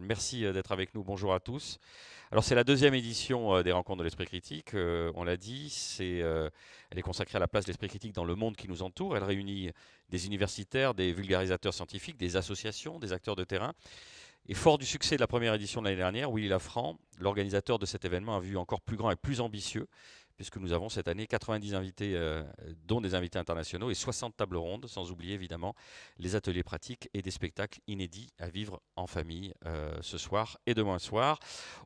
Merci d'être avec nous. Bonjour à tous. Alors c'est la deuxième édition des Rencontres de l'Esprit Critique. On l'a dit, elle est consacrée à la place de l'Esprit Critique dans le monde qui nous entoure. Elle réunit des universitaires, des vulgarisateurs scientifiques, des associations, des acteurs de terrain. Et fort du succès de la première édition de l'année dernière, Willy Lafranc, l'organisateur de cet événement, a vu encore plus grand et plus ambitieux, puisque nous avons cette année 90 invités, dont des invités internationaux, et 60 tables rondes, sans oublier évidemment les ateliers pratiques et des spectacles inédits à vivre en famille ce soir et demain soir.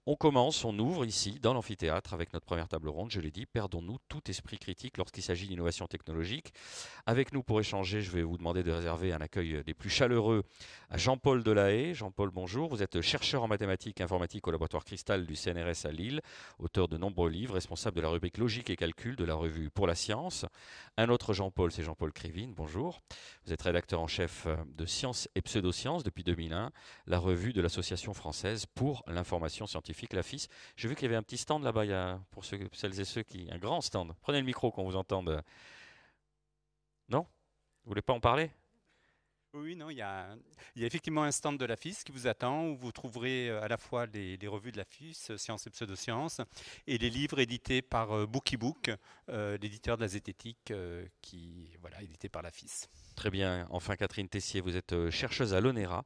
On ouvre ici dans l'amphithéâtre avec notre première table ronde. Je l'ai dit, perdons-nous tout esprit critique lorsqu'il s'agit d'innovation technologique. Avec nous pour échanger, je vais vous demander de réserver un accueil des plus chaleureux à Jean-Paul Delahaye. Jean-Paul, bonjour. Vous êtes chercheur en mathématiques et informatique au laboratoire Cristal du CNRS à Lille, auteur de nombreux livres, responsable de la rubrique Logique et calcul de la revue Pour la science. Un autre Jean-Paul, c'est Jean-Paul Krivine. Bonjour. Vous êtes rédacteur en chef de Sciences et Pseudosciences depuis 2001, la revue de l'Association française pour l'information scientifique, l'AFIS. J'ai vu qu'il y avait un petit stand là-bas, pour celles et ceux qui... Un grand stand. Prenez le micro qu'on vous entende. Non? Vous voulez pas en parler? Oui, non, il y a effectivement un stand de la FIS qui vous attend, où vous trouverez à la fois les revues de la FIS, Sciences et Pseudosciences, et les livres édités par Bookiebook, l'éditeur de la zététique, édité par la FIS. Très bien. Enfin, Catherine Tessier, vous êtes chercheuse à l'ONERA.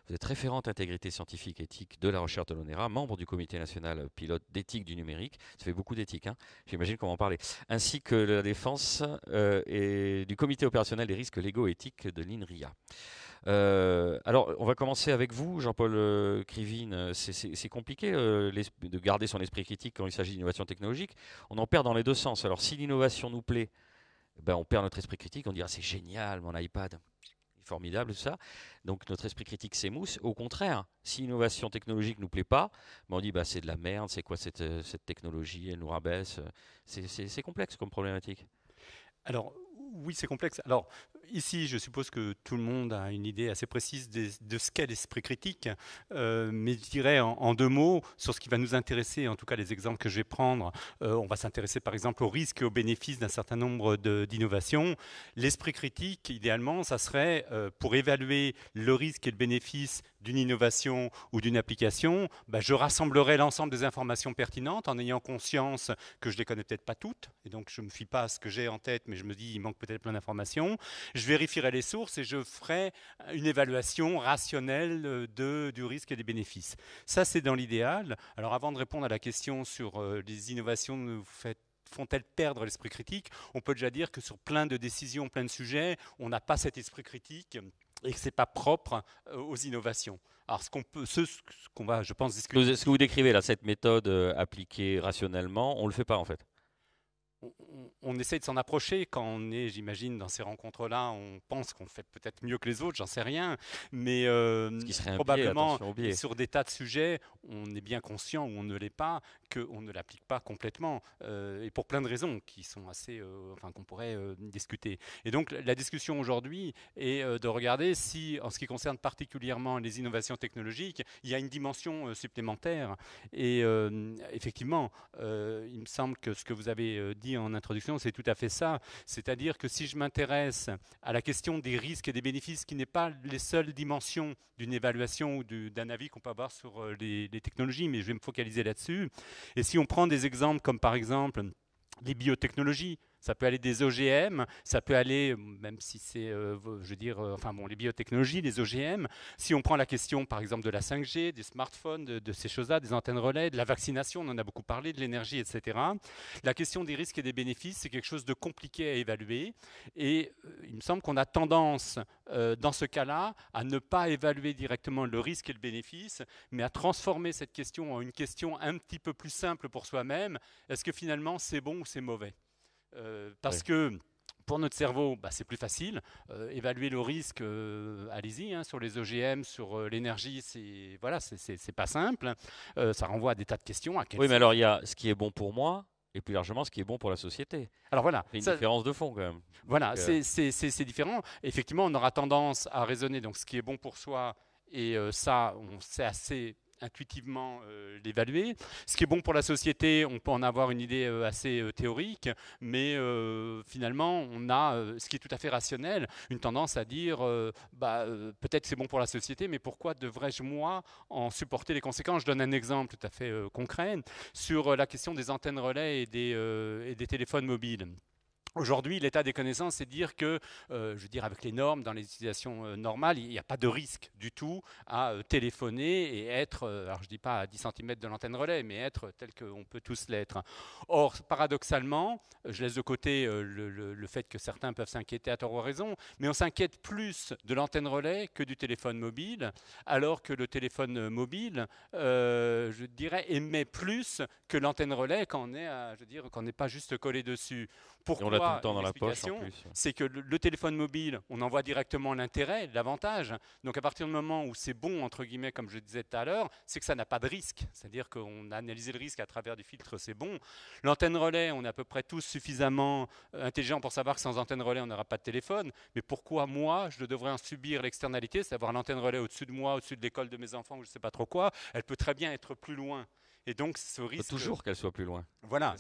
Vous êtes référente intégrité scientifique et éthique de la recherche de l'ONERA, membre du comité national pilote d'éthique du numérique. Ça fait beaucoup d'éthique, hein, j'imagine qu'on va en parler. Ainsi que de la défense et du comité opérationnel des risques légaux et éthiques de l'INRIA. Alors, on va commencer avec vous, Jean-Paul Krivine. C'est compliqué de garder son esprit critique quand il s'agit d'innovation technologique. On en perd dans les deux sens. Alors, si l'innovation nous plaît, ben, on perd notre esprit critique. On dira c'est génial, mon iPad, formidable, tout ça. Donc, notre esprit critique s'émousse. Au contraire, si l'innovation technologique nous plaît pas, ben, on dit bah, c'est de la merde, c'est quoi cette technologie, elle nous rabaisse. C'est complexe comme problématique. Alors, oui, c'est complexe. Alors, ici, je suppose que tout le monde a une idée assez précise de ce qu'est l'esprit critique, mais je dirais en deux mots, sur ce qui va nous intéresser, en tout cas les exemples que je vais prendre, on va s'intéresser par exemple aux risques et aux bénéfices d'un certain nombre d'innovations. L'esprit critique, idéalement, ça serait pour évaluer le risque et le bénéfice d'une innovation ou d'une application, je rassemblerai l'ensemble des informations pertinentes en ayant conscience que je ne les connais peut-être pas toutes, et donc je ne me fie pas à ce que j'ai en tête, mais je me dis il manque peut-être plein d'informations. Je vérifierai les sources et je ferai une évaluation rationnelle du risque et des bénéfices. Ça, c'est dans l'idéal. Alors avant de répondre à la question sur les innovations font-elles perdre l'esprit critique, on peut déjà dire que sur plein de décisions, plein de sujets, on n'a pas cet esprit critique et que ce n'est pas propre aux innovations. Alors, ce qu'on va, je pense, discuter... Ce que vous décrivez là, cette méthode appliquée rationnellement, on ne le fait pas en fait. On essaie de s'en approcher quand on est, j'imagine, dans ces rencontres-là, on pense qu'on fait peut-être mieux que les autres, j'en sais rien, mais Ce qui serait probablement un biais. sur des tas de sujets, on est bien conscient ou on ne l'est pas, qu'on ne l'applique pas complètement, et pour plein de raisons qui sont assez, qu'on pourrait discuter. Et donc la discussion aujourd'hui est de regarder si, en ce qui concerne particulièrement les innovations technologiques, il y a une dimension supplémentaire. Et effectivement, il me semble que ce que vous avez dit en introduction, c'est tout à fait ça. C'est-à-dire que si je m'intéresse à la question des risques et des bénéfices, qui n'est pas les seules dimensions d'une évaluation ou d'un avis qu'on peut avoir sur les technologies, mais je vais me focaliser là-dessus. Et si on prend des exemples comme par exemple les biotechnologies, ça peut aller des OGM, ça peut aller, même si c'est, les biotechnologies, les OGM. Si on prend la question, par exemple, de la 5G, des smartphones, de ces choses-là, des antennes relais, de la vaccination, on en a beaucoup parlé, de l'énergie, etc. La question des risques et des bénéfices, c'est quelque chose de compliqué à évaluer. Et il me semble qu'on a tendance, dans ce cas-là, à ne pas évaluer directement le risque et le bénéfice, mais à transformer cette question en une question un petit peu plus simple pour soi-même. Est-ce que finalement, c'est bon ou c'est mauvais ? Parce que pour notre cerveau, c'est plus facile. Évaluer le risque, allez-y, sur les OGM, sur l'énergie, c'est pas simple. Ça renvoie à des tas de questions. Oui, mais alors il y a ce qui est bon pour moi et plus largement ce qui est bon pour la société. Alors voilà. C'est une différence de fond quand même. Voilà, c'est différent. Effectivement, on aura tendance à raisonner donc ce qui est bon pour soi. Et ça, c'est assez intuitivement l'évaluer. Ce qui est bon pour la société, on peut en avoir une idée assez théorique, mais finalement, on a, ce qui est tout à fait rationnel, une tendance à dire peut-être c'est bon pour la société, mais pourquoi devrais-je, moi, en supporter les conséquences? Je donne un exemple tout à fait concret sur la question des antennes relais et des téléphones mobiles. Aujourd'hui, l'état des connaissances, c'est de dire que, je veux dire, avec les normes, dans les utilisations normales, il n'y a pas de risque du tout à téléphoner et être, alors je ne dis pas à 10 cm de l'antenne relais, mais être tel qu'on peut tous l'être. Or, paradoxalement, je laisse de côté le fait que certains peuvent s'inquiéter à tort ou à raison, mais on s'inquiète plus de l'antenne relais que du téléphone mobile, alors que le téléphone mobile, je dirais, émet plus que l'antenne relais quand on est, quand on n'est pas juste collé dessus. Et on l'a tout le Pourquoi? temps dans la poche en plus. C'est que le téléphone mobile, on en voit directement l'intérêt, l'avantage. Donc à partir du moment où c'est bon, entre guillemets, comme je disais tout à l'heure, c'est que ça n'a pas de risque. C'est-à-dire qu'on a analysé le risque à travers du filtre, c'est bon. L'antenne relais, on est à peu près tous suffisamment intelligents pour savoir que sans antenne relais, on n'aura pas de téléphone. Mais pourquoi moi, je devrais en subir l'externalité, c'est avoir l'antenne relais au-dessus de moi, au-dessus de l'école de mes enfants, ou je ne sais pas trop quoi. Elle peut très bien être plus loin. Et donc, ce risque. Il faut toujours qu'elle soit plus loin. Voilà.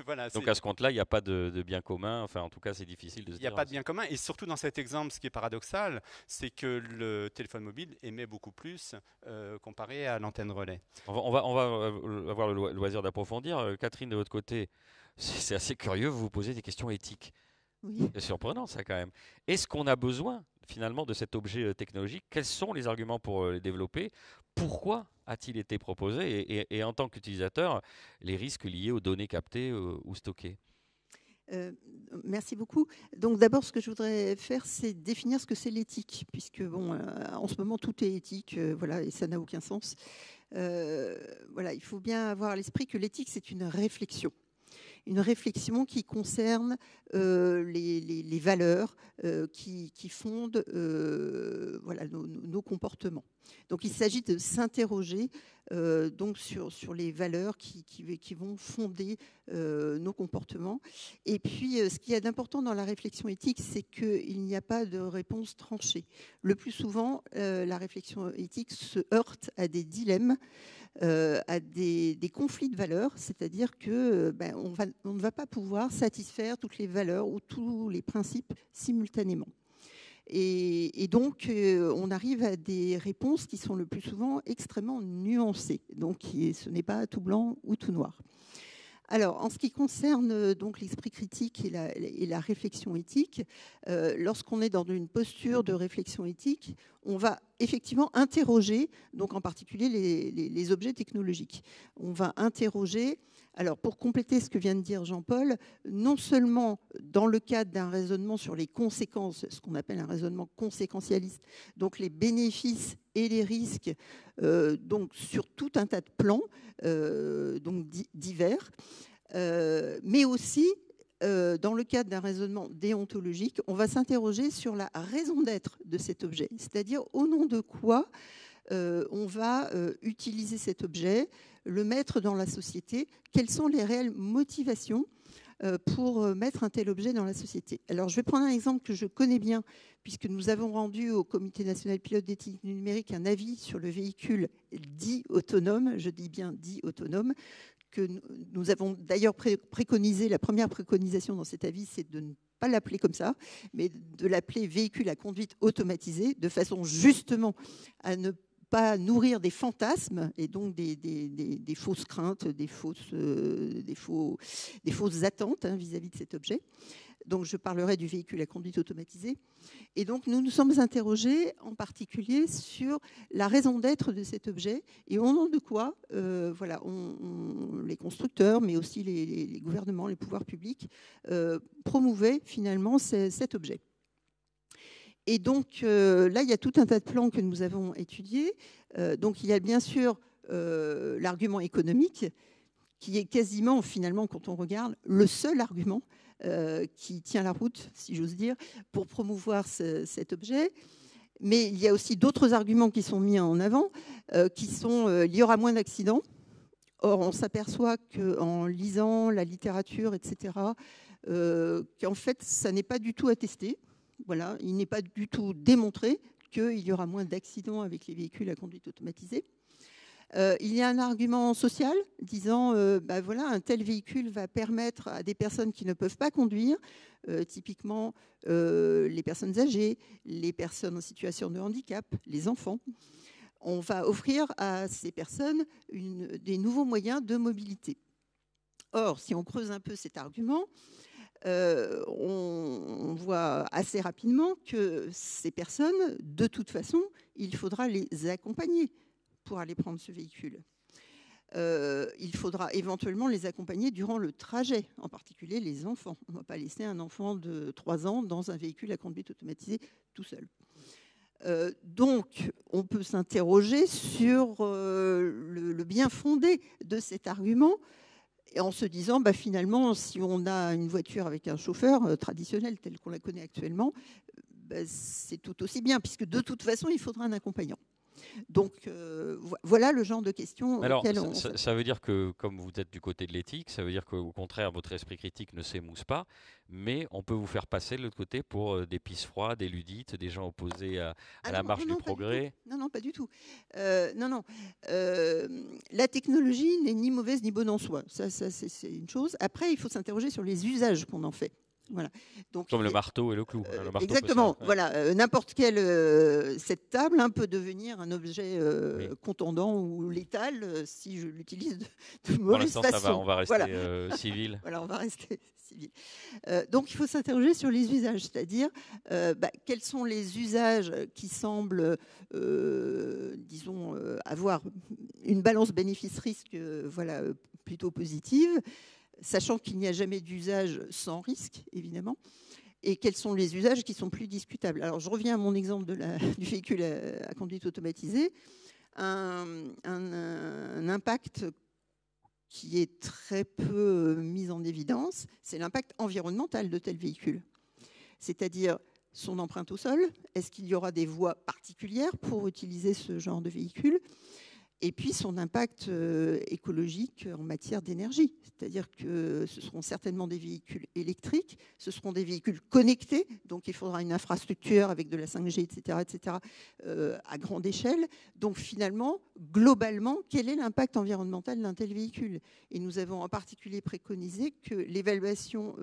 Voilà, donc à ce compte-là, il n'y a pas de bien commun. Enfin, en tout cas, c'est difficile de se dire. Il n'y a pas de bien commun. Et surtout dans cet exemple, ce qui est paradoxal, c'est que le téléphone mobile émet beaucoup plus comparé à l'antenne relais. On va avoir le loisir d'approfondir. Catherine, de votre côté, c'est assez curieux. Vous vous posez des questions éthiques. Oui. C'est surprenant, ça, quand même. Est-ce qu'on a besoin, finalement, de cet objet technologique? Quels sont les arguments pour le développer? Pourquoi a-t-il été proposé? Et en tant qu'utilisateur, les risques liés aux données captées ou stockées? Merci beaucoup. Donc d'abord, ce que je voudrais faire, c'est définir ce que c'est l'éthique, puisque bon, en ce moment, tout est éthique, voilà, et ça n'a aucun sens. Voilà, il faut bien avoir à l'esprit que l'éthique, c'est une réflexion qui concerne les valeurs qui fondent voilà, nos comportements. Donc il s'agit de s'interroger donc sur les valeurs qui vont fonder nos comportements. Et puis ce qu'il y a d'important dans la réflexion éthique, c'est qu'il n'y a pas de réponse tranchée. Le plus souvent, la réflexion éthique se heurte à des dilemmes, à des conflits de valeurs, c'est-à-dire que on ne va pas pouvoir satisfaire toutes les valeurs ou tous les principes simultanément. Et donc, on arrive à des réponses qui sont le plus souvent extrêmement nuancées. Donc, ce n'est pas tout blanc ou tout noir. Alors, en ce qui concerne donc l'esprit critique et la réflexion éthique, lorsqu'on est dans une posture de réflexion éthique, on va effectivement interroger, donc en particulier les objets technologiques. On va interroger, alors pour compléter ce que vient de dire Jean-Paul, non seulement dans le cadre d'un raisonnement sur les conséquences, ce qu'on appelle un raisonnement conséquentialiste, donc les bénéfices et les risques, donc sur tout un tas de plans, donc divers, mais aussi dans le cadre d'un raisonnement déontologique, on va s'interroger sur la raison d'être de cet objet, c'est-à-dire au nom de quoi on va utiliser cet objet, le mettre dans la société, quelles sont les réelles motivations pour mettre un tel objet dans la société. Alors je vais prendre un exemple que je connais bien, puisque nous avons rendu au Comité national pilote d'éthique numérique un avis sur le véhicule dit autonome, je dis bien dit autonome, que nous avons d'ailleurs préconisé, la première préconisation dans cet avis, c'est de ne pas l'appeler comme ça, mais de l'appeler véhicule à conduite automatisée, de façon justement à ne pas nourrir des fantasmes et donc des fausses craintes, des fausses attentes vis-à-vis de cet objet. Donc je parlerai du véhicule à conduite automatisée. Et donc nous nous sommes interrogés en particulier sur la raison d'être de cet objet et au nom de quoi voilà, les constructeurs, mais aussi les gouvernements, les pouvoirs publics promouvaient finalement cet objet. Et donc là, il y a tout un tas de plans que nous avons étudiés. Donc il y a bien sûr l'argument économique, qui est quasiment, finalement, quand on regarde, le seul argument qui tient la route, si j'ose dire, pour promouvoir cet objet. Mais il y a aussi d'autres arguments qui sont mis en avant, qui sont il y aura moins d'accidents. Or, on s'aperçoit qu'en lisant la littérature, etc., qu'en fait, ça n'est pas du tout attesté. Voilà, il n'est pas du tout démontré qu'il y aura moins d'accidents avec les véhicules à conduite automatisée. Il y a un argument social disant bah voilà, un tel véhicule va permettre à des personnes qui ne peuvent pas conduire, typiquement les personnes âgées, les personnes en situation de handicap, les enfants. On va offrir à ces personnes des nouveaux moyens de mobilité. Or, si on creuse un peu cet argument, on voit assez rapidement que ces personnes, de toute façon, il faudra les accompagner pour aller prendre ce véhicule. Il faudra éventuellement les accompagner durant le trajet, en particulier les enfants. On ne va pas laisser un enfant de 3 ans dans un véhicule à conduite automatisée tout seul. Donc, on peut s'interroger sur le bien fondé de cet argument, et en se disant, bah, finalement, si on a une voiture avec un chauffeur traditionnel tel qu'on la connaît actuellement, bah, c'est tout aussi bien, puisque de toute façon, il faudra un accompagnant. Donc, voilà le genre de questions auxquelles on... Ça veut dire que, comme vous êtes du côté de l'éthique, ça veut dire qu'au contraire, votre esprit critique ne s'émousse pas, mais on peut vous faire passer de l'autre côté pour des pisse froids, des ludites, des gens opposés à la marche du progrès. Non, pas du tout. La technologie n'est ni mauvaise ni bonne en soi. Ça c'est une chose. Après, il faut s'interroger sur les usages qu'on en fait. Voilà. Donc, comme le marteau et le clou. Le marteau exactement. Voilà. N'importe quelle cette table peut devenir un objet contondant ou létal si je l'utilise de mauvaise façon. Pour l'instant, ça va. On va rester civil. Voilà, on va rester civil. Donc, il faut s'interroger sur les usages, c'est-à-dire quels sont les usages qui semblent, disons, avoir une balance bénéfice-risque, voilà, plutôt positive. Sachant qu'il n'y a jamais d'usage sans risque, évidemment, et quels sont les usages qui sont plus discutables. Alors, je reviens à mon exemple du véhicule à conduite automatisée. Un impact qui est très peu mis en évidence, c'est l'impact environnemental de tel véhicule. C'est-à-dire son empreinte au sol. Est-ce qu'il y aura des voies particulières pour utiliser ce genre de véhicule ? Et puis son impact écologique en matière d'énergie. C'est-à-dire que ce seront certainement des véhicules électriques, ce seront des véhicules connectés, donc il faudra une infrastructure avec de la 5G, etc., à grande échelle. Donc finalement, globalement, quel est l'impact environnemental d'un tel véhicule ? Et nous avons en particulier préconisé que l'évaluation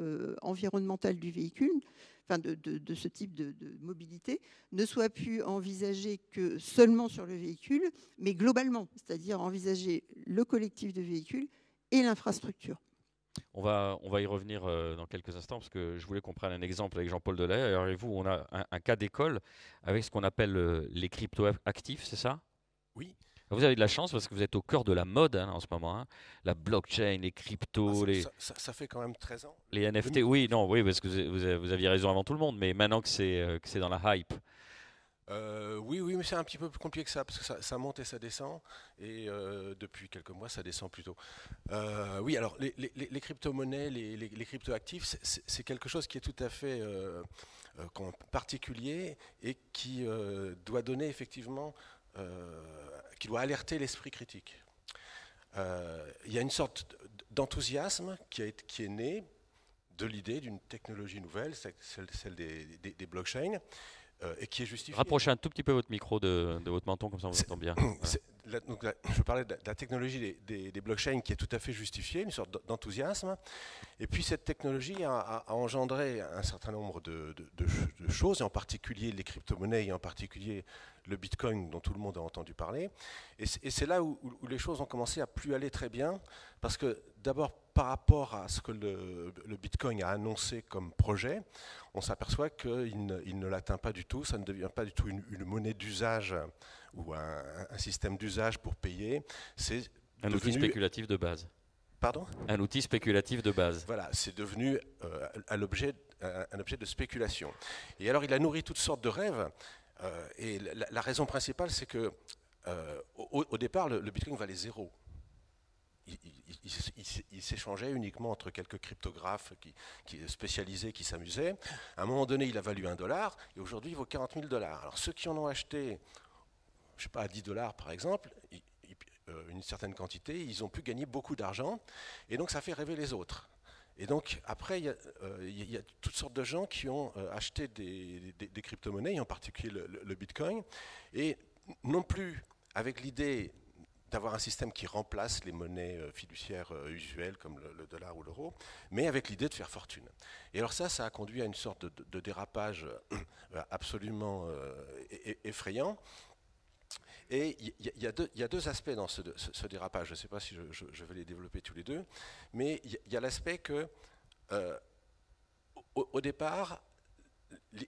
environnementale du véhicule, enfin de ce type de mobilité, ne soit plus envisagée que seulement sur le véhicule, mais globalement, c'est-à-dire envisager le collectif de véhicules et l'infrastructure. On va y revenir dans quelques instants, parce que je voulais qu'on prenne un exemple avec Jean-Paul Delahaye. Alors, et vous, on a un cas d'école avec ce qu'on appelle les crypto-actifs, c'est ça ? Oui. Vous avez de la chance parce que vous êtes au cœur de la mode en ce moment. Hein. La blockchain, les cryptos, ça fait quand même 13 ans. Les NFT, oui, parce que vous aviez raison avant tout le monde, mais maintenant que c'est dans la hype. Oui, mais c'est un petit peu plus compliqué que ça, parce que ça monte et ça descend, et depuis quelques mois, ça descend plutôt. Oui, alors les crypto-monnaies, les crypto-actifs, c'est quelque chose qui est tout à fait particulier et qui doit donner effectivement... qui doit alerter l'esprit critique. Il y a une sorte d'enthousiasme qui est né de l'idée d'une technologie nouvelle, celle des blockchains, et qui est justifiée. Rapprochez un tout petit peu votre micro de votre menton, comme ça on vous entend bien. Voilà. Je parlais de la technologie des blockchains qui est tout à fait justifiée, une sorte d'enthousiasme. Et puis cette technologie a engendré un certain nombre de choses, et en particulier les crypto-monnaies, et en particulier le Bitcoin dont tout le monde a entendu parler. Et c'est là où les choses ont commencé à plus aller très bien, parce que d'abord par rapport à ce que le Bitcoin a annoncé comme projet, on s'aperçoit qu'il ne l'atteint pas du tout, ça ne devient pas du tout une monnaie d'usage ou un système d'usage pour payer. C'est un outil spéculatif de base. Pardon ? Un outil spéculatif de base. Voilà, c'est devenu un objet de spéculation. Et alors il a nourri toutes sortes de rêves, et la raison principale, c'est que au départ, le Bitcoin valait 0. Il s'échangeait uniquement entre quelques cryptographes qui spécialisés, qui s'amusaient. À un moment donné, il a valu $1, et aujourd'hui, il vaut 40 000 $. Alors ceux qui en ont acheté, je ne sais pas, à 10 $ par exemple, une certaine quantité, ils ont pu gagner beaucoup d'argent, et donc ça fait rêver les autres. Et donc après, il y a toutes sortes de gens qui ont acheté des crypto-monnaies, en particulier le Bitcoin, et non plus avec l'idée d'avoir un système qui remplace les monnaies fiduciaires usuelles comme le dollar ou l'euro, mais avec l'idée de faire fortune. Et alors ça a conduit à une sorte de dérapage absolument effrayant. Et il y a deux aspects dans ce dérapage. Je ne sais pas si je vais les développer tous les deux, mais il y a l'aspect que, au départ,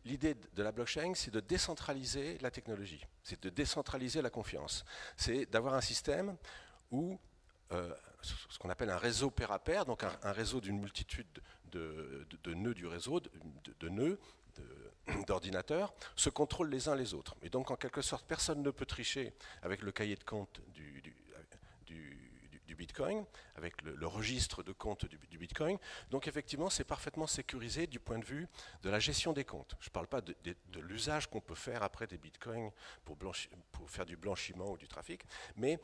l'idée de la blockchain, c'est de décentraliser la technologie, c'est de décentraliser la confiance, c'est d'avoir un système où ce qu'on appelle un réseau pair à pair, donc un réseau d'une multitude de nœuds du réseau, de nœuds, d'ordinateurs, se contrôlent les uns les autres. Et donc, en quelque sorte, personne ne peut tricher avec le cahier de compte du Bitcoin, avec le registre de compte du Bitcoin. Donc, effectivement, c'est parfaitement sécurisé du point de vue de la gestion des comptes. Je ne parle pas de l'usage qu'on peut faire après des Bitcoins pour faire du blanchiment ou du trafic, mais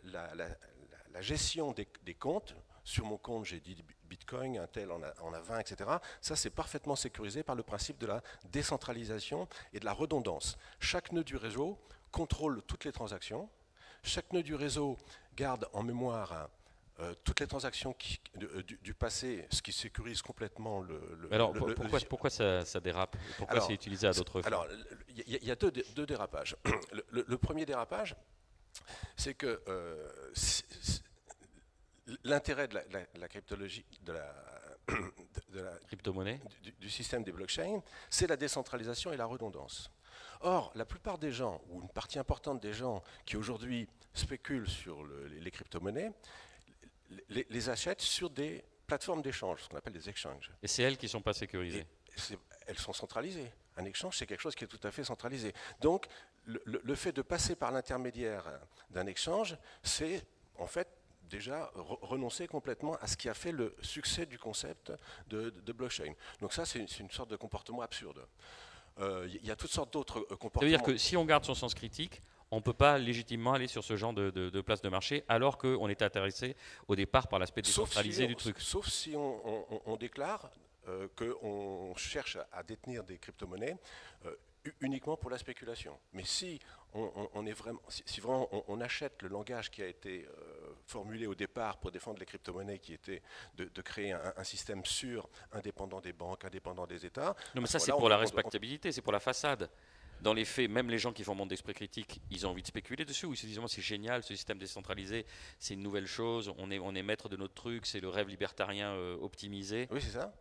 la gestion des comptes. Sur mon compte, j'ai dit Bitcoin, un tel en a 20, etc. Ça, c'est parfaitement sécurisé par le principe de la décentralisation et de la redondance. Chaque nœud du réseau contrôle toutes les transactions. Chaque nœud du réseau garde en mémoire toutes les transactions du passé, ce qui sécurise complètement pourquoi ça dérape? Pourquoi c'est utilisé à d'autres fins? Alors, il y a deux dérapages. Le premier dérapage, c'est que l'intérêt de la cryptologie, de la crypto-monnaie, du système des blockchains, c'est la décentralisation et la redondance. Or, la plupart des gens, ou une partie importante des gens qui aujourd'hui spéculent sur les crypto-monnaies, les achètent sur des plateformes d'échange, ce qu'on appelle des exchanges. Et c'est elles qui ne sont pas sécurisées. Elles sont centralisées. Un échange, c'est quelque chose qui est tout à fait centralisé. Donc, le fait de passer par l'intermédiaire d'un échange, c'est en fait déjà renoncer complètement à ce qui a fait le succès du concept de blockchain. Donc ça, c'est une sorte de comportement absurde. Il y a toutes sortes d'autres comportements. Ça veut dire que si on garde son sens critique, on ne peut pas légitimement aller sur ce genre de place de marché, alors qu'on était intéressé au départ par l'aspect décentralisé du truc. Sauf si on déclare qu'on cherche à détenir des crypto-monnaies uniquement pour la spéculation. Mais si on achète le langage qui a été formulé au départ pour défendre les crypto-monnaies, qui était de créer un système sûr, indépendant des banques, indépendant des États. Non, mais ça, c'est pour la respectabilité, c'est pour la façade. Dans les faits, même les gens qui font monde d'esprit critique, ils ont envie de spéculer dessus, ou ils se disent c'est génial, ce système décentralisé, c'est une nouvelle chose, on est maître de notre truc, c'est le rêve libertarien optimisé. Oui, c'est ça.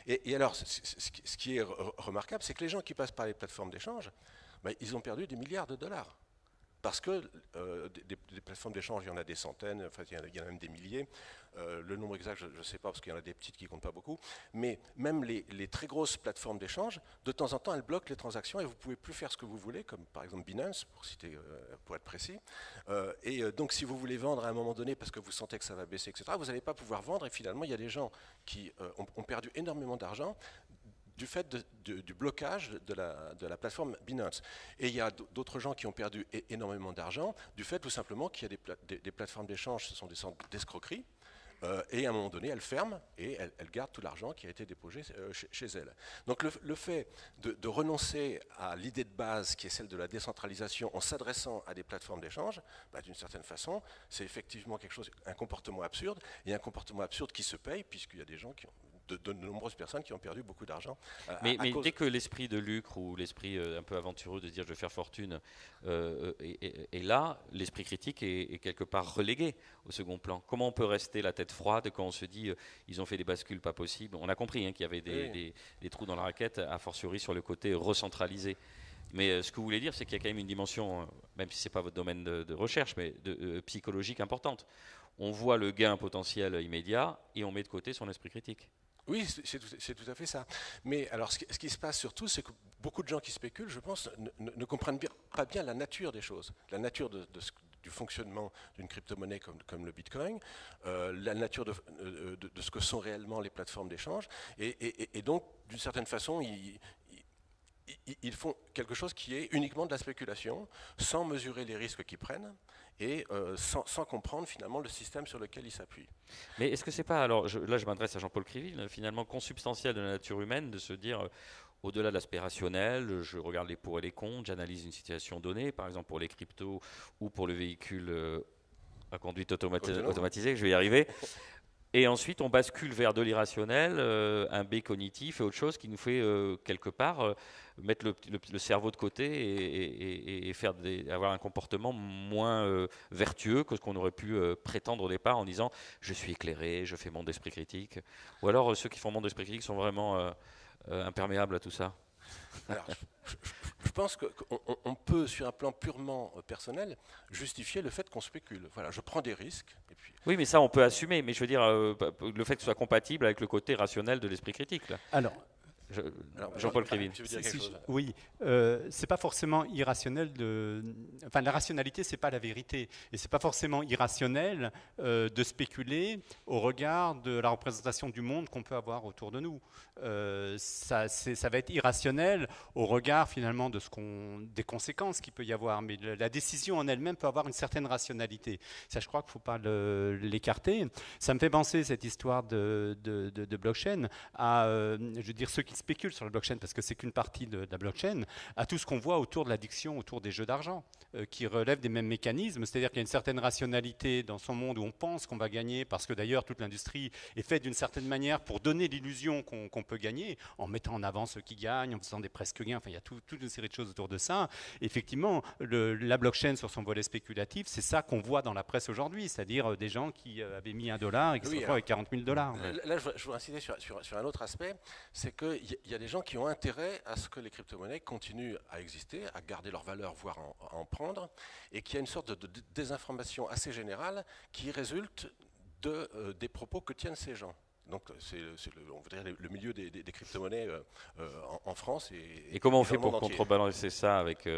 Et alors, ce qui est remarquable, c'est que les gens qui passent par les plateformes d'échange, ils ont perdu des milliards de dollars. Parce que des plateformes d'échange, il y en a des centaines, enfin, il y en a même des milliers. Le nombre exact, je ne sais pas, parce qu'il y en a des petites qui ne comptent pas beaucoup. Mais même les très grosses plateformes d'échange, de temps en temps, elles bloquent les transactions et vous ne pouvez plus faire ce que vous voulez, comme par exemple Binance, pour être précis. Et donc, si vous voulez vendre à un moment donné parce que vous sentez que ça va baisser, etc., vous n'allez pas pouvoir vendre. Et finalement, il y a des gens qui ont perdu énormément d'argent du fait du blocage de la plateforme Binance. Et il y a d'autres gens qui ont perdu énormément d'argent du fait tout simplement qu'il y a des plateformes d'échange, ce sont des sortes d'escroqueries, et à un moment donné, elles ferment et elles gardent tout l'argent qui a été déposé chez elles. Donc le fait de renoncer à l'idée de base qui est celle de la décentralisation en s'adressant à des plateformes d'échange, d'une certaine façon, c'est effectivement un comportement absurde, et un comportement absurde qui se paye puisqu'il y a des gens qui ont de nombreuses personnes qui ont perdu beaucoup d'argent. Mais dès que l'esprit de lucre ou l'esprit un peu aventureux de dire je vais faire fortune est là, l'esprit critique est quelque part relégué au second plan. Comment on peut rester la tête froide quand on se dit ils ont fait des bascules pas possibles? On a compris qu'il y avait des trous dans la raquette, a fortiori sur le côté recentralisé. Mais ce que vous voulez dire, c'est qu'il y a quand même une dimension, même si ce n'est pas votre domaine de recherche, mais psychologique importante. On voit le gain potentiel immédiat et on met de côté son esprit critique. Oui, c'est tout à fait ça. Mais alors, ce qui se passe surtout, c'est que beaucoup de gens qui spéculent, je pense, ne comprennent pas bien la nature des choses, la nature du fonctionnement d'une crypto-monnaie comme le Bitcoin, la nature de ce que sont réellement les plateformes d'échange. Et donc, d'une certaine façon, ils font quelque chose qui est uniquement de la spéculation, sans mesurer les risques qu'ils prennent et sans comprendre finalement le système sur lequel ils s'appuient. Mais est-ce que c'est pas, alors là je m'adresse à Jean-Paul Krivine, finalement consubstantiel de la nature humaine de se dire au-delà de l'aspect rationnel, je regarde les pour et les contre, j'analyse une situation donnée, par exemple pour les cryptos ou pour le véhicule à conduite automatisée, je vais y arriver. Et ensuite, on bascule vers de l'irrationnel, un biais cognitif et autre chose qui nous fait, quelque part, mettre le cerveau de côté et faire avoir un comportement moins vertueux que ce qu'on aurait pu prétendre au départ en disant « je suis éclairé, je fais monde d'esprit critique ». Ou alors, ceux qui font monde d'esprit critique sont vraiment imperméables à tout ça. Alors, je pense qu'on peut, sur un plan purement personnel, justifier le fait qu'on spécule. Voilà, je prends des risques. Et puis... Oui, mais ça, on peut assumer. Mais je veux dire, le fait que ce soit compatible avec le côté rationnel de l'esprit critique. Là. Alors, Jean-Paul Krivine. Oui, c'est pas forcément irrationnel Enfin, la rationalité, c'est pas la vérité, et c'est pas forcément irrationnel de spéculer au regard de la représentation du monde qu'on peut avoir autour de nous. Ça va être irrationnel au regard finalement des conséquences qu'il peut y avoir, mais la décision en elle-même peut avoir une certaine rationalité. Ça, je crois qu'il ne faut pas l'écarter. Ça me fait penser cette histoire de blockchain à, je veux dire, ceux qui spéculent sur la blockchain, parce que c'est qu'une partie de la blockchain, à tout ce qu'on voit autour de l'addiction, autour des jeux d'argent, qui relèvent des mêmes mécanismes, c'est-à-dire qu'il y a une certaine rationalité dans son monde où on pense qu'on va gagner, parce que d'ailleurs toute l'industrie est faite d'une certaine manière pour donner l'illusion qu'on peut gagner, en mettant en avant ceux qui gagnent, en faisant des presque gains, enfin il y a toute une série de choses autour de ça. Effectivement, la blockchain sur son volet spéculatif, c'est ça qu'on voit dans la presse aujourd'hui, c'est-à-dire des gens qui avaient mis $1 et qui se retrouvent avec $40 000. Là, je veux insister sur un autre aspect, c'est qu'il y a des gens qui ont intérêt à ce que les crypto-monnaies continuent à exister, à garder leur valeur, voire à en prendre, et qu'il y a une sorte de désinformation assez générale qui résulte des propos que tiennent ces gens. Donc c'est on voudrait le milieu des crypto-monnaies en France. Et comment on fait pour contrebalancer ça avec...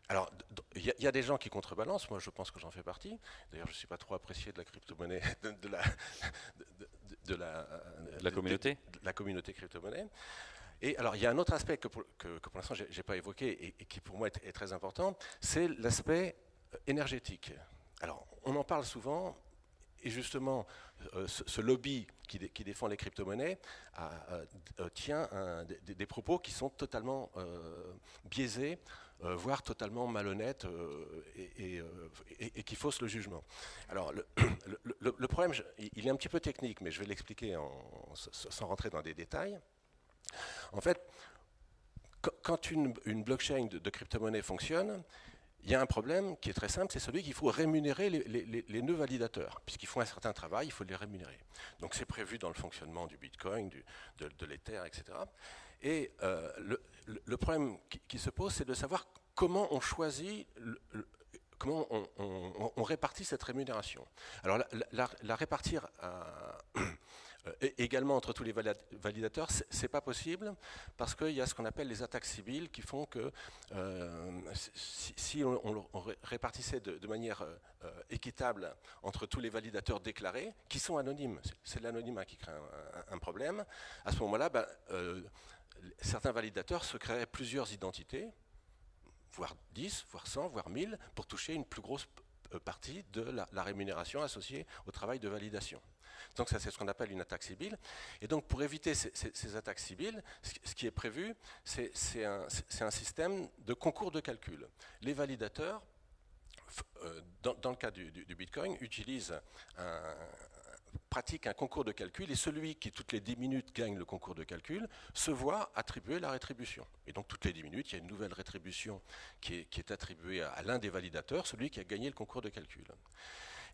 Alors, il y a des gens qui contrebalancent, moi je pense que j'en fais partie. D'ailleurs, je ne suis pas trop apprécié de la crypto-monnaie, de la communauté crypto-monnaie. Et alors, il y a un autre aspect que pour l'instant, je n'ai pas évoqué et qui pour moi est très important, c'est l'aspect énergétique. Alors, on en parle souvent, et justement, ce lobby qui défend les crypto-monnaies tient des propos qui sont totalement biaisés, voire totalement malhonnêtes et qui faussent le jugement. Alors, le problème, il est un petit peu technique, mais je vais l'expliquer sans rentrer dans des détails. En fait, quand une blockchain de crypto-monnaie fonctionne, il y a un problème qui est très simple, c'est celui qu'il faut rémunérer les nœuds validateurs. Puisqu'ils font un certain travail, il faut les rémunérer. Donc c'est prévu dans le fonctionnement du Bitcoin, de l'Ether, etc. Et le problème qui se pose, c'est de savoir comment on choisit, comment on répartit cette rémunération. Alors la répartir également entre tous les validateurs, c'est pas possible parce qu'il y a ce qu'on appelle les attaques civiles qui font que si on répartissait de manière équitable entre tous les validateurs déclarés, qui sont anonymes, c'est l'anonymat qui crée un problème, à ce moment-là, certains validateurs se créeraient plusieurs identités, voire 10, voire 100, voire 1000, pour toucher une plus grosse partie de la rémunération associée au travail de validation. Donc ça, c'est ce qu'on appelle une attaque civile. Et donc pour éviter ces attaques civiles, ce qui est prévu, c'est un système de concours de calcul. Les validateurs, dans le cas du Bitcoin, pratiquent un concours de calcul, et celui qui, toutes les 10 minutes, gagne le concours de calcul, se voit attribuer la rétribution. Et donc toutes les 10 minutes, il y a une nouvelle rétribution qui est attribuée à l'un des validateurs, celui qui a gagné le concours de calcul.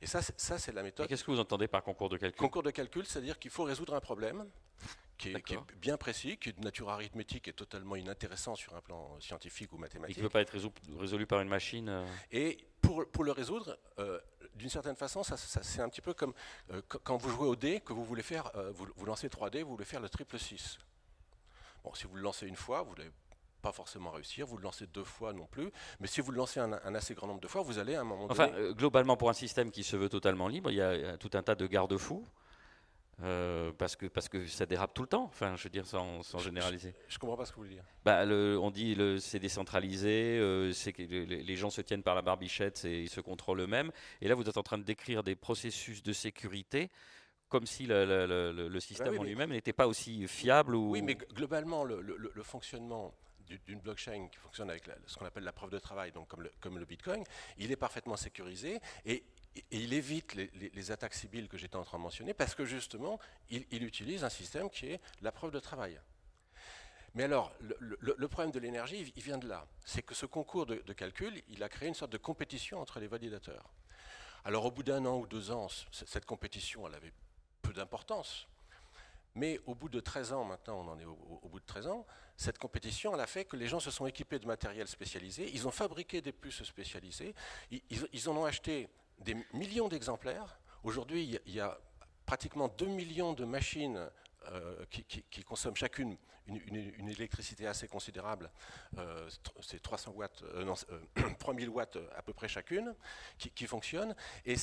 Et ça c'est la méthode. Qu'est-ce que vous entendez par concours de calcul ? Concours de calcul, c'est-à-dire qu'il faut résoudre un problème qui est bien précis, qui est de nature arithmétique et totalement inintéressant sur un plan scientifique ou mathématique. Et qui ne peut pas être résolu par une machine. Et pour le résoudre, d'une certaine façon, c'est un petit peu comme quand vous jouez au dé, que vous voulez faire, vous lancez 3D, vous voulez faire le triple 6. Bon, si vous le lancez une fois, vous n'allez pas forcément réussir, vous le lancez 2 fois non plus, mais si vous le lancez un assez grand nombre de fois, vous allez à un moment donné... Enfin, globalement, pour un système qui se veut totalement libre, il y a tout un tas de garde-fous, parce que ça dérape tout le temps, enfin, je veux dire, sans généraliser. Je ne comprends pas ce que vous voulez dire. On dit c'est décentralisé, c'est que les gens se tiennent par la barbichette, ils se contrôlent eux-mêmes, et là vous êtes en train de décrire des processus de sécurité comme si le système en lui-même n'était pas aussi fiable. Oui, mais globalement, le fonctionnement d'une blockchain qui fonctionne avec ce qu'on appelle la preuve de travail, donc comme le Bitcoin, il est parfaitement sécurisé et il évite les attaques civiles que j'étais en train de mentionner parce que justement, il utilise un système qui est la preuve de travail. Mais alors, le problème de l'énergie, il vient de là. C'est que ce concours de calcul, il a créé une sorte de compétition entre les validateurs. Alors, au bout d'1 an ou 2 ans, cette compétition, elle avait peu d'importance. Mais au bout de 13 ans, maintenant on en est au bout de 13 ans, cette compétition, elle a fait que les gens se sont équipés de matériel spécialisé, ils ont fabriqué des puces spécialisées, ils en ont acheté des millions d'exemplaires. Aujourd'hui, il y a pratiquement 2 millions de machines qui consomment chacune une électricité assez considérable, c'est 300 watts, 3000 watts à peu près chacune, qui fonctionnent. Et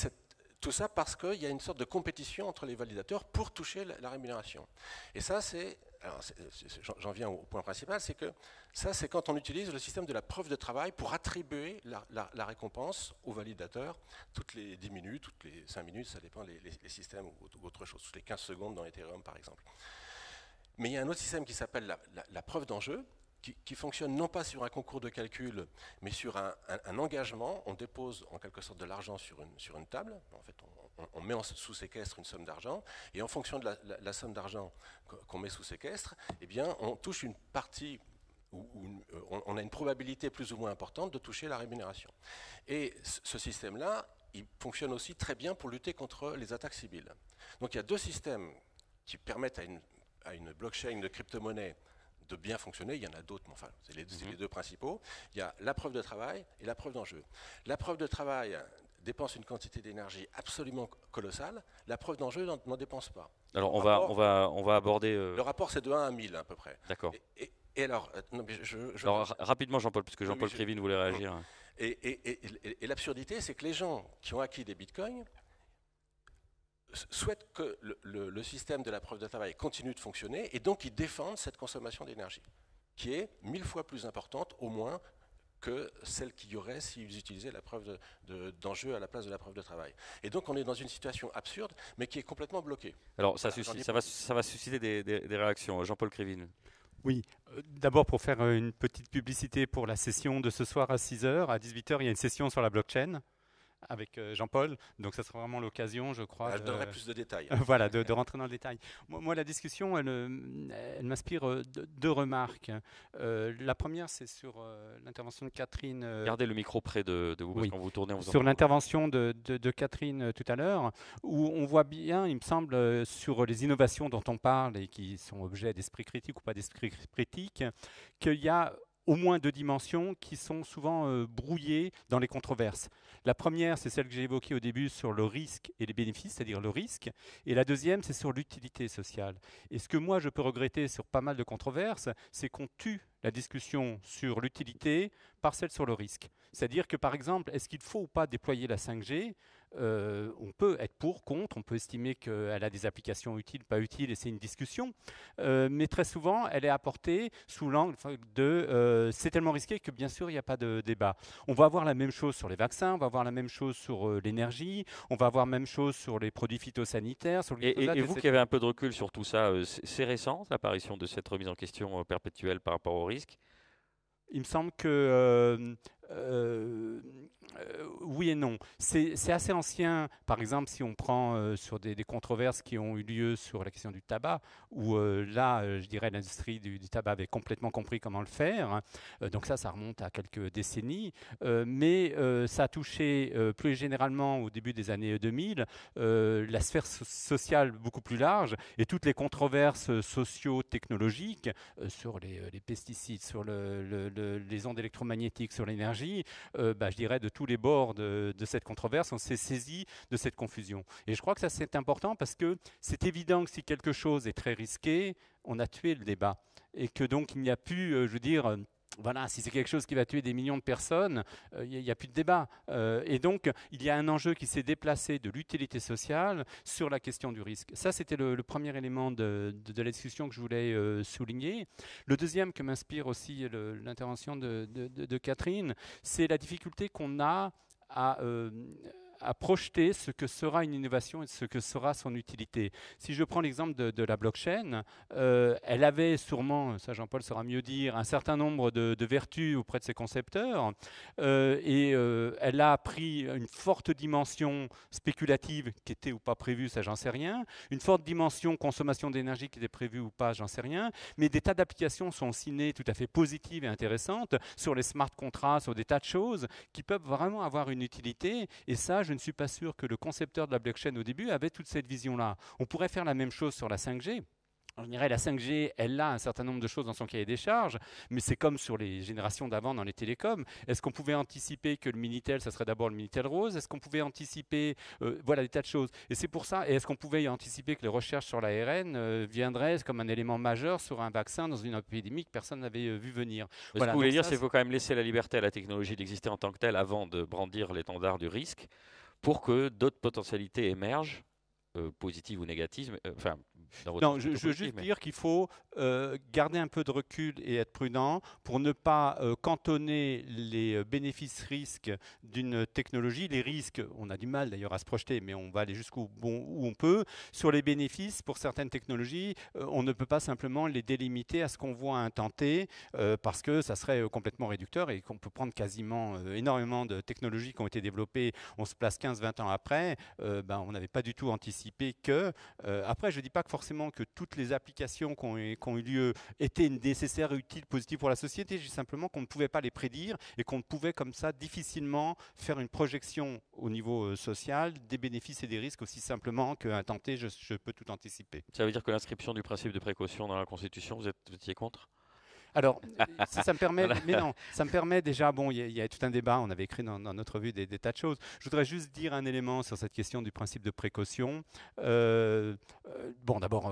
tout ça parce qu'il y a une sorte de compétition entre les validateurs pour toucher la rémunération. Et ça, j'en viens au point principal, c'est que ça, c'est quand on utilise le système de la preuve de travail pour attribuer la récompense aux validateurs toutes les 10 minutes, toutes les 5 minutes, ça dépend les systèmes ou autre chose, toutes les 15 secondes dans Ethereum par exemple. Mais il y a un autre système qui s'appelle la preuve d'enjeu, qui fonctionne non pas sur un concours de calcul, mais sur un engagement. On dépose en quelque sorte de l'argent sur une table. En fait, on met sous séquestre une somme d'argent, et en fonction de la somme d'argent qu'on met sous séquestre, eh bien, on touche une partie, on a une probabilité plus ou moins importante de toucher la rémunération. Et ce système-là, il fonctionne aussi très bien pour lutter contre les attaques civiles. Donc il y a 2 systèmes qui permettent à une blockchain de crypto-monnaie de bien fonctionner. Il y en a d'autres, mais enfin, c'est les 2 principaux. Il y a la preuve de travail et la preuve d'enjeu. La preuve de travail dépense une quantité d'énergie absolument colossale. La preuve d'enjeu n'en dépense pas. Alors on va aborder... Le rapport, c'est de 1 à 1000 à peu près. D'accord. Et alors, non, mais alors rapidement, Jean-Paul, puisque Jean-Paul Krivine voulait réagir. Et l'absurdité, c'est que les gens qui ont acquis des bitcoins souhaitent que le système de la preuve de travail continue de fonctionner, et donc ils défendent cette consommation d'énergie, qui est 1000 fois plus importante au moins que celle qu'il y aurait s'ils utilisaient la preuve d'enjeu à la place de la preuve de travail. Et donc on est dans une situation absurde, mais qui est complètement bloquée. Alors ça va susciter des réactions. Jean-Paul Krivine. Oui, d'abord pour faire une petite publicité pour la session de ce soir à 6h, à 18h, il y a une session sur la blockchain avec Jean-Paul, donc ça sera vraiment l'occasion, je crois. Je donnerai plus de détails. Voilà, de rentrer dans le détail. Moi, la discussion, elle m'inspire 2 remarques. La première, c'est sur l'intervention de Catherine. Gardez le micro près de vous, parce quand vous tournez, on vous entend. Sur l'intervention de Catherine tout à l'heure, où on voit bien, il me semble, sur les innovations dont on parle et qui sont objets d'esprit critique ou pas d'esprit critique, qu'il y a au moins 2 dimensions qui sont souvent brouillées dans les controverses. La première, c'est celle que j'ai évoquée au début sur le risque et les bénéfices, c'est-à-dire le risque. Et la deuxième, c'est sur l'utilité sociale. Et ce que moi, je peux regretter sur pas mal de controverses, c'est qu'on tue la discussion sur l'utilité par celle sur le risque. C'est-à-dire que, par exemple, est-ce qu'il faut ou pas déployer la 5G ? On peut être pour, contre, on peut estimer qu'elle a des applications utiles, pas utiles, et c'est une discussion. Mais très souvent, elle est apportée sous l'angle de c'est tellement risqué que, bien sûr, il n'y a pas de débat. On va avoir la même chose sur les vaccins, on va avoir la même chose sur l'énergie, on va avoir la même chose sur les produits phytosanitaires. Sur et vous qui avez un peu de recul sur tout ça, c'est récent, l'apparition de cette remise en question perpétuelle par rapport au risque ? Il me semble que oui et non. C'est assez ancien. Par exemple, si on prend sur des controverses qui ont eu lieu sur la question du tabac, où là, je dirais, l'industrie du tabac avait complètement compris comment le faire. Donc ça remonte à quelques décennies. Mais ça a touché plus généralement au début des années 2000 la sphère sociale beaucoup plus large, et toutes les controverses socio-technologiques sur les pesticides, sur les ondes électromagnétiques, sur l'énergie, je dirais de tous les bords de cette controverse, on s'est saisi de cette confusion. Et je crois que ça c'est important parce que c'est évident que si quelque chose est très risqué, on a tué le débat. Et que donc il n'y a plus, je veux dire, voilà, si c'est quelque chose qui va tuer des millions de personnes, il n'y a plus de débat. Et donc, il y a un enjeu qui s'est déplacé de l'utilité sociale sur la question du risque. Ça, c'était le premier élément de la discussion que je voulais souligner. Le deuxième que m'inspire aussi l'intervention de Catherine, c'est la difficulté qu'on a à à projeter ce que sera une innovation et ce que sera son utilité. Si je prends l'exemple de la blockchain, elle avait sûrement, ça Jean-Paul saura mieux dire, un certain nombre de vertus auprès de ses concepteurs, et elle a pris une forte dimension spéculative qui était ou pas prévue, ça j'en sais rien, une forte dimension consommation d'énergie qui était prévue ou pas, j'en sais rien, mais des tas d'applications sont aussi nées tout à fait positives et intéressantes sur les smart contracts, sur des tas de choses qui peuvent vraiment avoir une utilité, et ça, je ne suis pas sûr que le concepteur de la blockchain au début avait toute cette vision-là. On pourrait faire la même chose sur la 5G. Je dirais la 5G, elle a un certain nombre de choses dans son cahier des charges, mais c'est comme sur les générations d'avant dans les télécoms. Est-ce qu'on pouvait anticiper que le Minitel, ça serait d'abord le Minitel Rose? Est-ce qu'on pouvait anticiper, voilà, des tas de choses. Et c'est pour ça, et est-ce qu'on pouvait anticiper que les recherches sur l'ARN viendraient comme un élément majeur sur un vaccin dans une épidémie que personne n'avait vu venir? Ce que vous voulez dire, c'est qu'il faut quand même laisser la liberté à la technologie d'exister en tant que telle avant de brandir l'étendard du risque, pour que d'autres potentialités émergent, positives ou négatives. Enfin, non, je veux juste dire qu'il faut garder un peu de recul et être prudent pour ne pas cantonner les bénéfices-risques d'une technologie. Les risques, on a du mal d'ailleurs à se projeter, mais on va aller jusqu'où où on peut. Sur les bénéfices, pour certaines technologies, on ne peut pas simplement les délimiter à ce qu'on voit à un temps T, parce que ça serait complètement réducteur et qu'on peut prendre quasiment énormément de technologies qui ont été développées. On se place 15-20 ans après, on n'avait pas du tout anticipé que... après, je ne dis pas que forcément que toutes les applications qui ont eu lieu étaient nécessaires, utiles, positives pour la société, je dis simplement qu'on ne pouvait pas les prédire et qu'on ne pouvait comme ça difficilement faire une projection au niveau social des bénéfices et des risques aussi simplement qu'à temps T, je peux tout anticiper. Ça veut dire que l'inscription du principe de précaution dans la Constitution, vous étiez contre ? Alors, ça me permet, mais non, ça me permet déjà, bon, il y a tout un débat, on avait écrit dans notre revue des tas de choses. Je voudrais juste dire un élément sur cette question du principe de précaution. Bon, d'abord,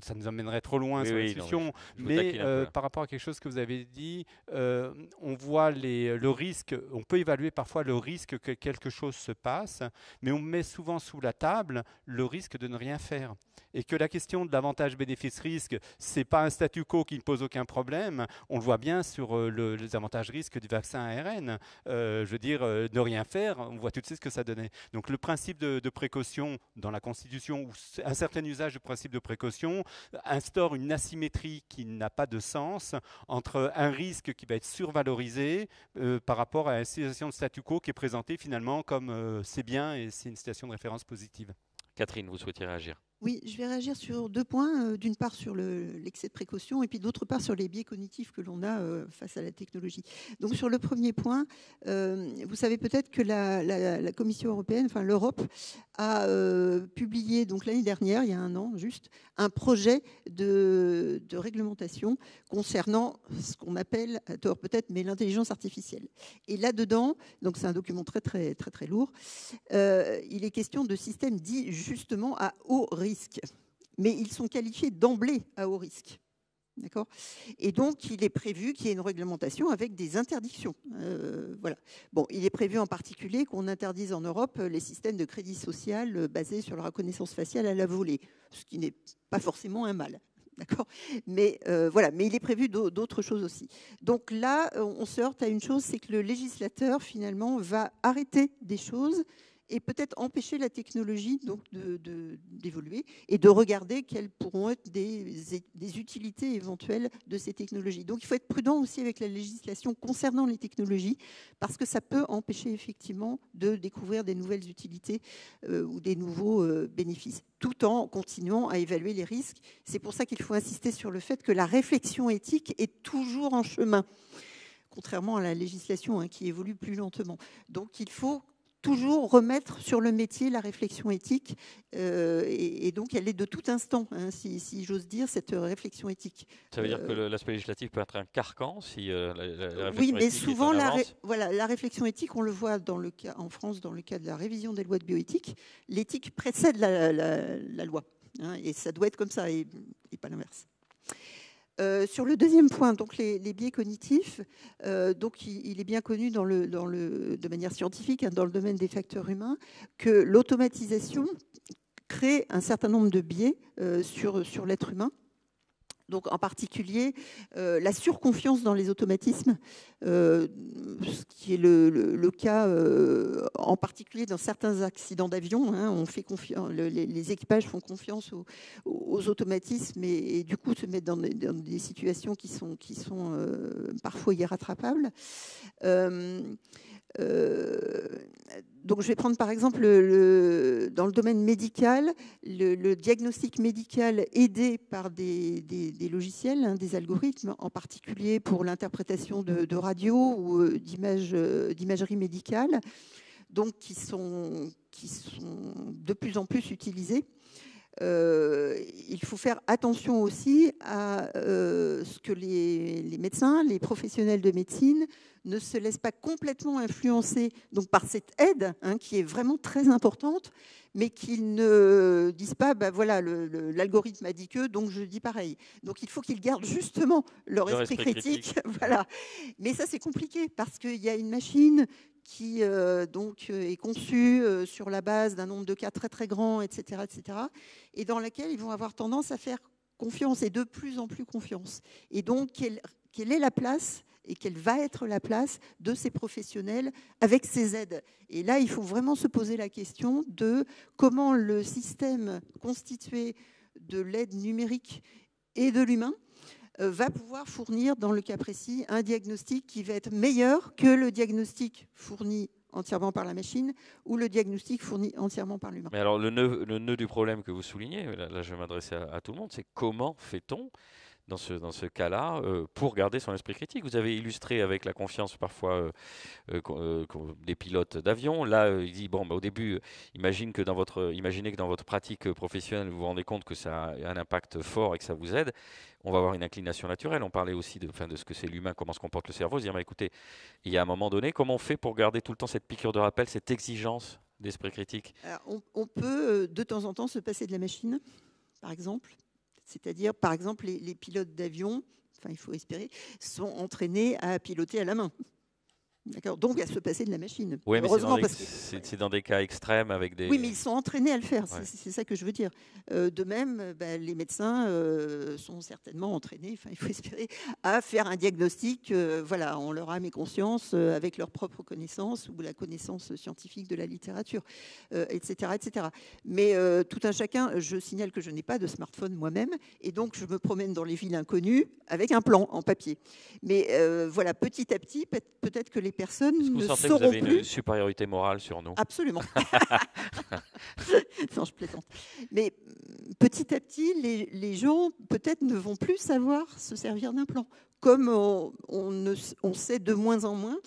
ça nous emmènerait trop loin sur la discussion, mais par rapport à quelque chose que vous avez dit, on voit le risque, on peut évaluer parfois le risque que quelque chose se passe, mais on met souvent sous la table le risque de ne rien faire. Et que la question de l'avantage bénéfice-risque, ce n'est pas un statu quo qui ne pose aucun problème. On le voit bien sur les avantages-risques du vaccin ARN. Je veux dire, ne rien faire, on voit tout de suite ce que ça donnait. Donc le principe de précaution dans la Constitution, ou un certain usage du principe de précaution, instaure une asymétrie qui n'a pas de sens entre un risque qui va être survalorisé par rapport à une situation de statu quo qui est présentée finalement comme c'est bien et c'est une situation de référence positive. Catherine, vous souhaitiez réagir ? Oui, je vais réagir sur deux points. D'une part sur l'excès de précaution et puis d'autre part sur les biais cognitifs que l'on a face à la technologie. Donc sur le premier point, vous savez peut-être que la Commission européenne, enfin l'Europe, a publié donc l'année dernière, il y a un an juste, un projet de réglementation concernant ce qu'on appelle, à tort peut-être, mais l'intelligence artificielle. Et là-dedans, donc c'est un document très très très très lourd, il est question de systèmes dits justement à haut risque. Mais ils sont qualifiés d'emblée à haut risque. D'accord ? Et donc, il est prévu qu'il y ait une réglementation avec des interdictions. Voilà. Bon, il est prévu en particulier qu'on interdise en Europe les systèmes de crédit social basés sur la reconnaissance faciale à la volée, ce qui n'est pas forcément un mal. D'accord ? Mais voilà, mais il est prévu d'autres choses aussi. Donc là, on se heurte à une chose, c'est que le législateur, finalement, va arrêter des choses et peut-être empêcher la technologie donc d'évoluer et de regarder quelles pourront être des utilités éventuelles de ces technologies. Donc il faut être prudent aussi avec la législation concernant les technologies parce que ça peut empêcher effectivement de découvrir des nouvelles utilités ou des nouveaux bénéfices, tout en continuant à évaluer les risques. C'est pour ça qu'il faut insister sur le fait que la réflexion éthique est toujours en chemin, contrairement à la législation qui évolue plus lentement. Donc il faut toujours remettre sur le métier la réflexion éthique et donc elle est de tout instant, si j'ose dire, cette réflexion éthique. Ça veut dire que l'aspect législatif peut être un carcan si la réflexion oui, mais éthique souvent la réflexion éthique, on le voit en France dans le cas de la révision des lois de bioéthique, l'éthique précède la loi, et ça doit être comme ça et pas l'inverse. Sur le deuxième point, donc les biais cognitifs, donc il est bien connu de manière scientifique, dans le domaine des facteurs humains, que l'automatisation crée un certain nombre de biais sur l'être humain. Donc, en particulier, la surconfiance dans les automatismes, ce qui est le cas, en particulier dans certains accidents d'avion. On fait les équipages font confiance aux automatismes et du coup se mettent dans des situations qui sont parfois irrattrapables. Donc, je vais prendre par exemple dans le domaine médical, le diagnostic médical aidé par des logiciels, des algorithmes, en particulier pour l'interprétation de radio ou d'imagerie médicale, donc qui sont de plus en plus utilisés. Il faut faire attention aussi à ce que les médecins, les professionnels de médecine ne se laissent pas complètement influencer donc, par cette aide qui est vraiment très importante, mais qu'ils ne disent pas voilà, l'algorithme a dit que, donc je dis pareil. Donc il faut qu'ils gardent justement leur esprit critique. Voilà. Mais ça, c'est compliqué parce qu'il y a une machine qui donc est conçue sur la base d'un nombre de cas très très grand, etc., et dans laquelle ils vont avoir tendance à faire confiance et de plus en plus confiance. Et donc, quelle est la place et quelle va être la place de ces professionnels avec ces aides. Et là, il faut vraiment se poser la question de comment le système constitué de l'aide numérique et de l'humain va pouvoir fournir, dans le cas précis, un diagnostic qui va être meilleur que le diagnostic fourni entièrement par la machine ou le diagnostic fourni entièrement par l'humain. Mais alors, le nœud du problème que vous soulignez, là je vais m'adresser à tout le monde, c'est comment fait-on dans ce cas-là, pour garder son esprit critique. Vous avez illustré avec la confiance parfois des pilotes d'avion. Là, il dit, bon, au début, imaginez que dans votre pratique professionnelle, vous vous rendez compte que ça a un impact fort et que ça vous aide. On va avoir une inclination naturelle. On parlait aussi de ce que c'est l'humain, comment se comporte le cerveau. Dire, écoutez, il y a un moment donné, comment on fait pour garder tout le temps cette piqûre de rappel, cette exigence d'esprit critique? Alors, on peut de temps en temps se passer de la machine, par exemple. C'est-à-dire, par exemple, les pilotes d'avion, enfin, il faut espérer, sont entraînés à piloter à la main. D'accord. Donc, à se passer de la machine. Oui, mais heureusement, c'est dans des cas extrêmes avec des... Oui, mais ils sont entraînés à le faire. Ouais. C'est ça que je veux dire. De même, les médecins sont certainement entraînés, enfin, il faut espérer, à faire un diagnostic, voilà, en leur âme et conscience, avec leurs propres connaissances ou la connaissance scientifique de la littérature, etc., etc. Mais tout un chacun, je signale que je n'ai pas de smartphone moi-même, et donc je me promène dans les villes inconnues avec un plan en papier. Mais voilà, petit à petit, peut-être que les personnes Est-ce que vous ne sentez sauront que vous avez plus. une supériorité morale sur nous? Absolument. Non, je plaisante. Mais petit à petit, les gens peut-être ne vont plus savoir se servir d'un plan. Comme on sait de moins en moins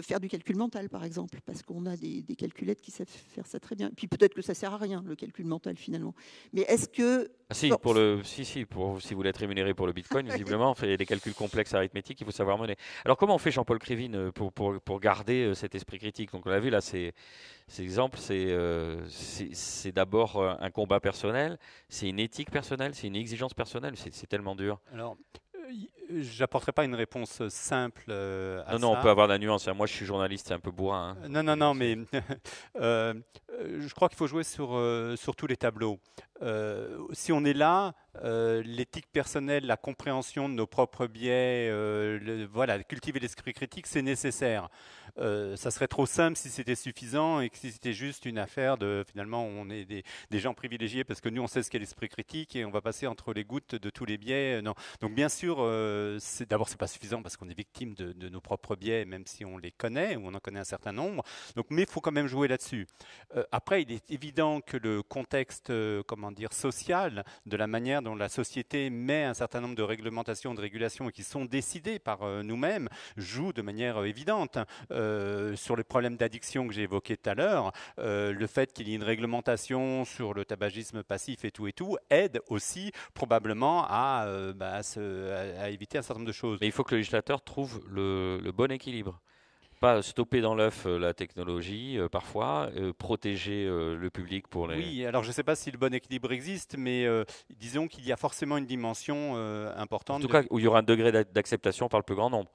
faire du calcul mental, par exemple, parce qu'on a des calculettes qui savent faire ça très bien. Et puis peut-être que ça ne sert à rien, le calcul mental, finalement. Mais est-ce que... Si, si vous voulez être rémunéré pour le Bitcoin, visiblement, il y a des calculs complexes arithmétiques qu'il faut savoir mener. Alors comment on fait, Jean-Paul Krivine, pour garder cet esprit critique? Donc on l'a vu là, ces exemples, c'est d'abord un combat personnel, c'est une éthique personnelle, c'est une exigence personnelle, c'est tellement dur. Alors, j'apporterai pas une réponse simple à ça. Non, on peut avoir la nuance. Moi, je suis journaliste, c'est un peu bourrin. Non, mais je crois qu'il faut jouer sur tous les tableaux. Si on est là, l'éthique personnelle, la compréhension de nos propres biais, voilà, cultiver l'esprit critique, c'est nécessaire. Ça serait trop simple si c'était suffisant et que si c'était juste une affaire de finalement on est des gens privilégiés parce que nous on sait ce qu'est l'esprit critique et on va passer entre les gouttes de tous les biais. Non. Donc bien sûr, d'abord c'est pas suffisant parce qu'on est victime de nos propres biais même si on les connaît ou on en connaît un certain nombre. Donc, mais il faut quand même jouer là-dessus. Après, il est évident que le contexte social, de la manière dont la société met un certain nombre de réglementations, de régulations qui sont décidées par nous-mêmes, joue de manière évidente. Sur les problèmes d'addiction que j'ai évoqués tout à l'heure, le fait qu'il y ait une réglementation sur le tabagisme passif et tout, aide aussi probablement à éviter un certain nombre de choses. Mais il faut que le législateur trouve le bon équilibre. Pas stopper dans l'œuf la technologie, parfois, protéger le public pour les... Oui, alors je ne sais pas si le bon équilibre existe, mais disons qu'il y a forcément une dimension importante. En tout cas, où il y aura un degré d'acceptation par le plus grand nombre.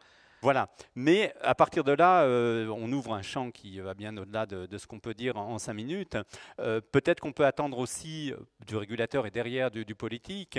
Voilà. Mais à partir de là, on ouvre un champ qui va bien au-delà de ce qu'on peut dire en 5 minutes. Peut-être qu'on peut attendre aussi du régulateur et derrière du politique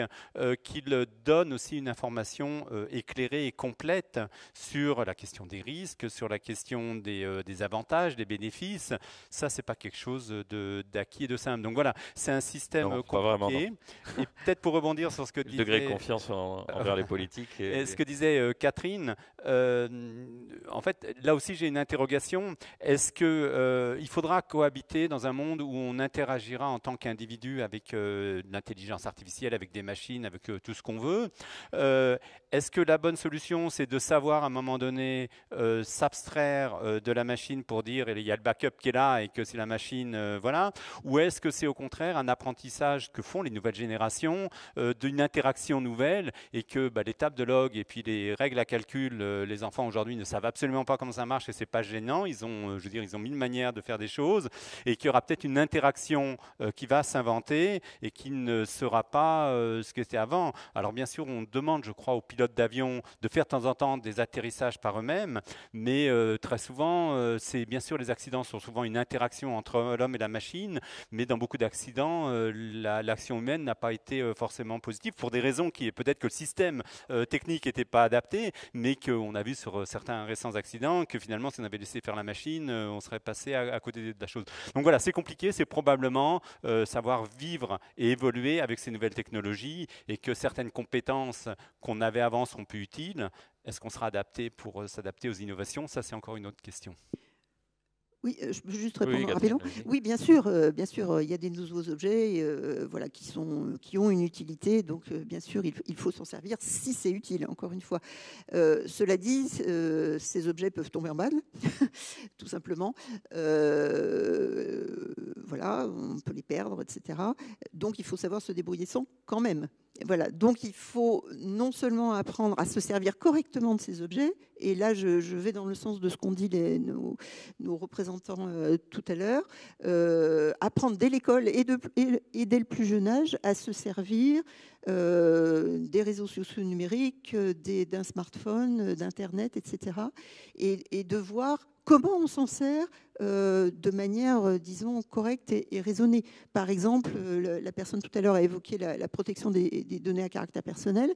qu'il donne aussi une information éclairée et complète sur la question des risques, sur la question des avantages, des bénéfices. Ça, c'est pas quelque chose d'acquis et de simple. Donc voilà, c'est un système compliqué. Et peut-être pour rebondir sur ce que disait... Le degré de confiance envers les politiques. Et ce que disait Catherine, en fait, là aussi j'ai une interrogation. Est-ce qu'il faudra cohabiter dans un monde où on interagira en tant qu'individu avec l'intelligence artificielle, avec des machines, avec tout ce qu'on veut? Est-ce que la bonne solution, c'est de savoir à un moment donné s'abstraire de la machine pour dire il y a le backup qui est là et que c'est la machine, voilà? Ou est-ce que c'est au contraire un apprentissage que font les nouvelles générations d'une interaction nouvelle et que les tables de log et puis les règles à calcul, les enfants aujourd'hui ne savent absolument pas comment ça marche et c'est pas gênant. Ils ont, je veux dire, ils ont mille manières de faire des choses et qu'il y aura peut-être une interaction qui va s'inventer et qui ne sera pas ce que c'était avant. Alors bien sûr, on demande, je crois, aux pilotes d'avion de faire de temps en temps des atterrissages par eux-mêmes, mais très souvent, c'est bien sûr les accidents sont souvent une interaction entre l'homme et la machine, mais dans beaucoup d'accidents, l'action humaine n'a pas été forcément positive pour des raisons qui est peut-être que le système technique n'était pas adapté, mais qu'on a vu sur certains récents accidents que finalement, si on avait laissé faire la machine, on serait passé à côté de la chose. Donc voilà, c'est compliqué, c'est probablement savoir vivre et évoluer avec ces nouvelles technologies et que certaines compétences qu'on avait avant seront plus utiles. Est-ce qu'on sera adapté pour s'adapter aux innovations? Ça, c'est encore une autre question. Oui, je peux juste répondre rapidement. Oui, bien sûr, il y a des nouveaux objets voilà, qui ont une utilité, donc bien sûr, il faut s'en servir si c'est utile, encore une fois. Cela dit, ces objets peuvent tomber en panne, tout simplement. Voilà, on peut les perdre, etc. Donc, il faut savoir se débrouiller sans quand même. Voilà, donc il faut non seulement apprendre à se servir correctement de ces objets, et là je vais dans le sens de ce qu'ont dit nos représentants tout à l'heure, apprendre dès l'école et dès le plus jeune âge à se servir des réseaux sociaux numériques, d'un smartphone, d'Internet, etc. Et de voir comment on s'en sert de manière, disons, correcte et raisonnée. Par exemple, la personne tout à l'heure a évoqué la protection des données à caractère personnel.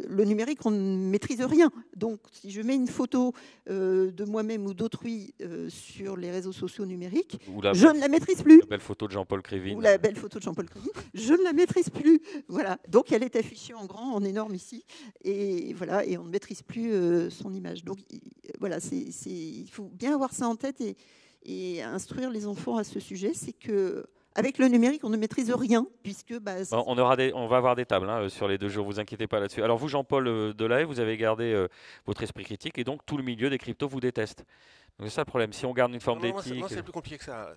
Le numérique, on ne maîtrise rien. Donc, si je mets une photo de moi-même ou d'autrui sur les réseaux sociaux numériques, je ne la maîtrise plus. La belle photo de Jean-Paul Krivine. Ou la belle photo de Jean-Paul Krivine, je ne la maîtrise plus. Voilà. Donc, elle est affichée en grand, en énorme ici. Et voilà, et on ne maîtrise plus son image. Donc, voilà, il faut bien avoir ça en tête et instruire les enfants à ce sujet. C'est que avec le numérique, on ne maîtrise rien, puisque... on va avoir des tables sur les 2 jours, vous inquiétez pas là-dessus. Alors vous, Jean-Paul Delahaye, vous avez gardé votre esprit critique, et donc tout le milieu des cryptos vous déteste. Donc c'est ça le problème, si on garde une forme d'éthique... Non, c'est plus compliqué que ça.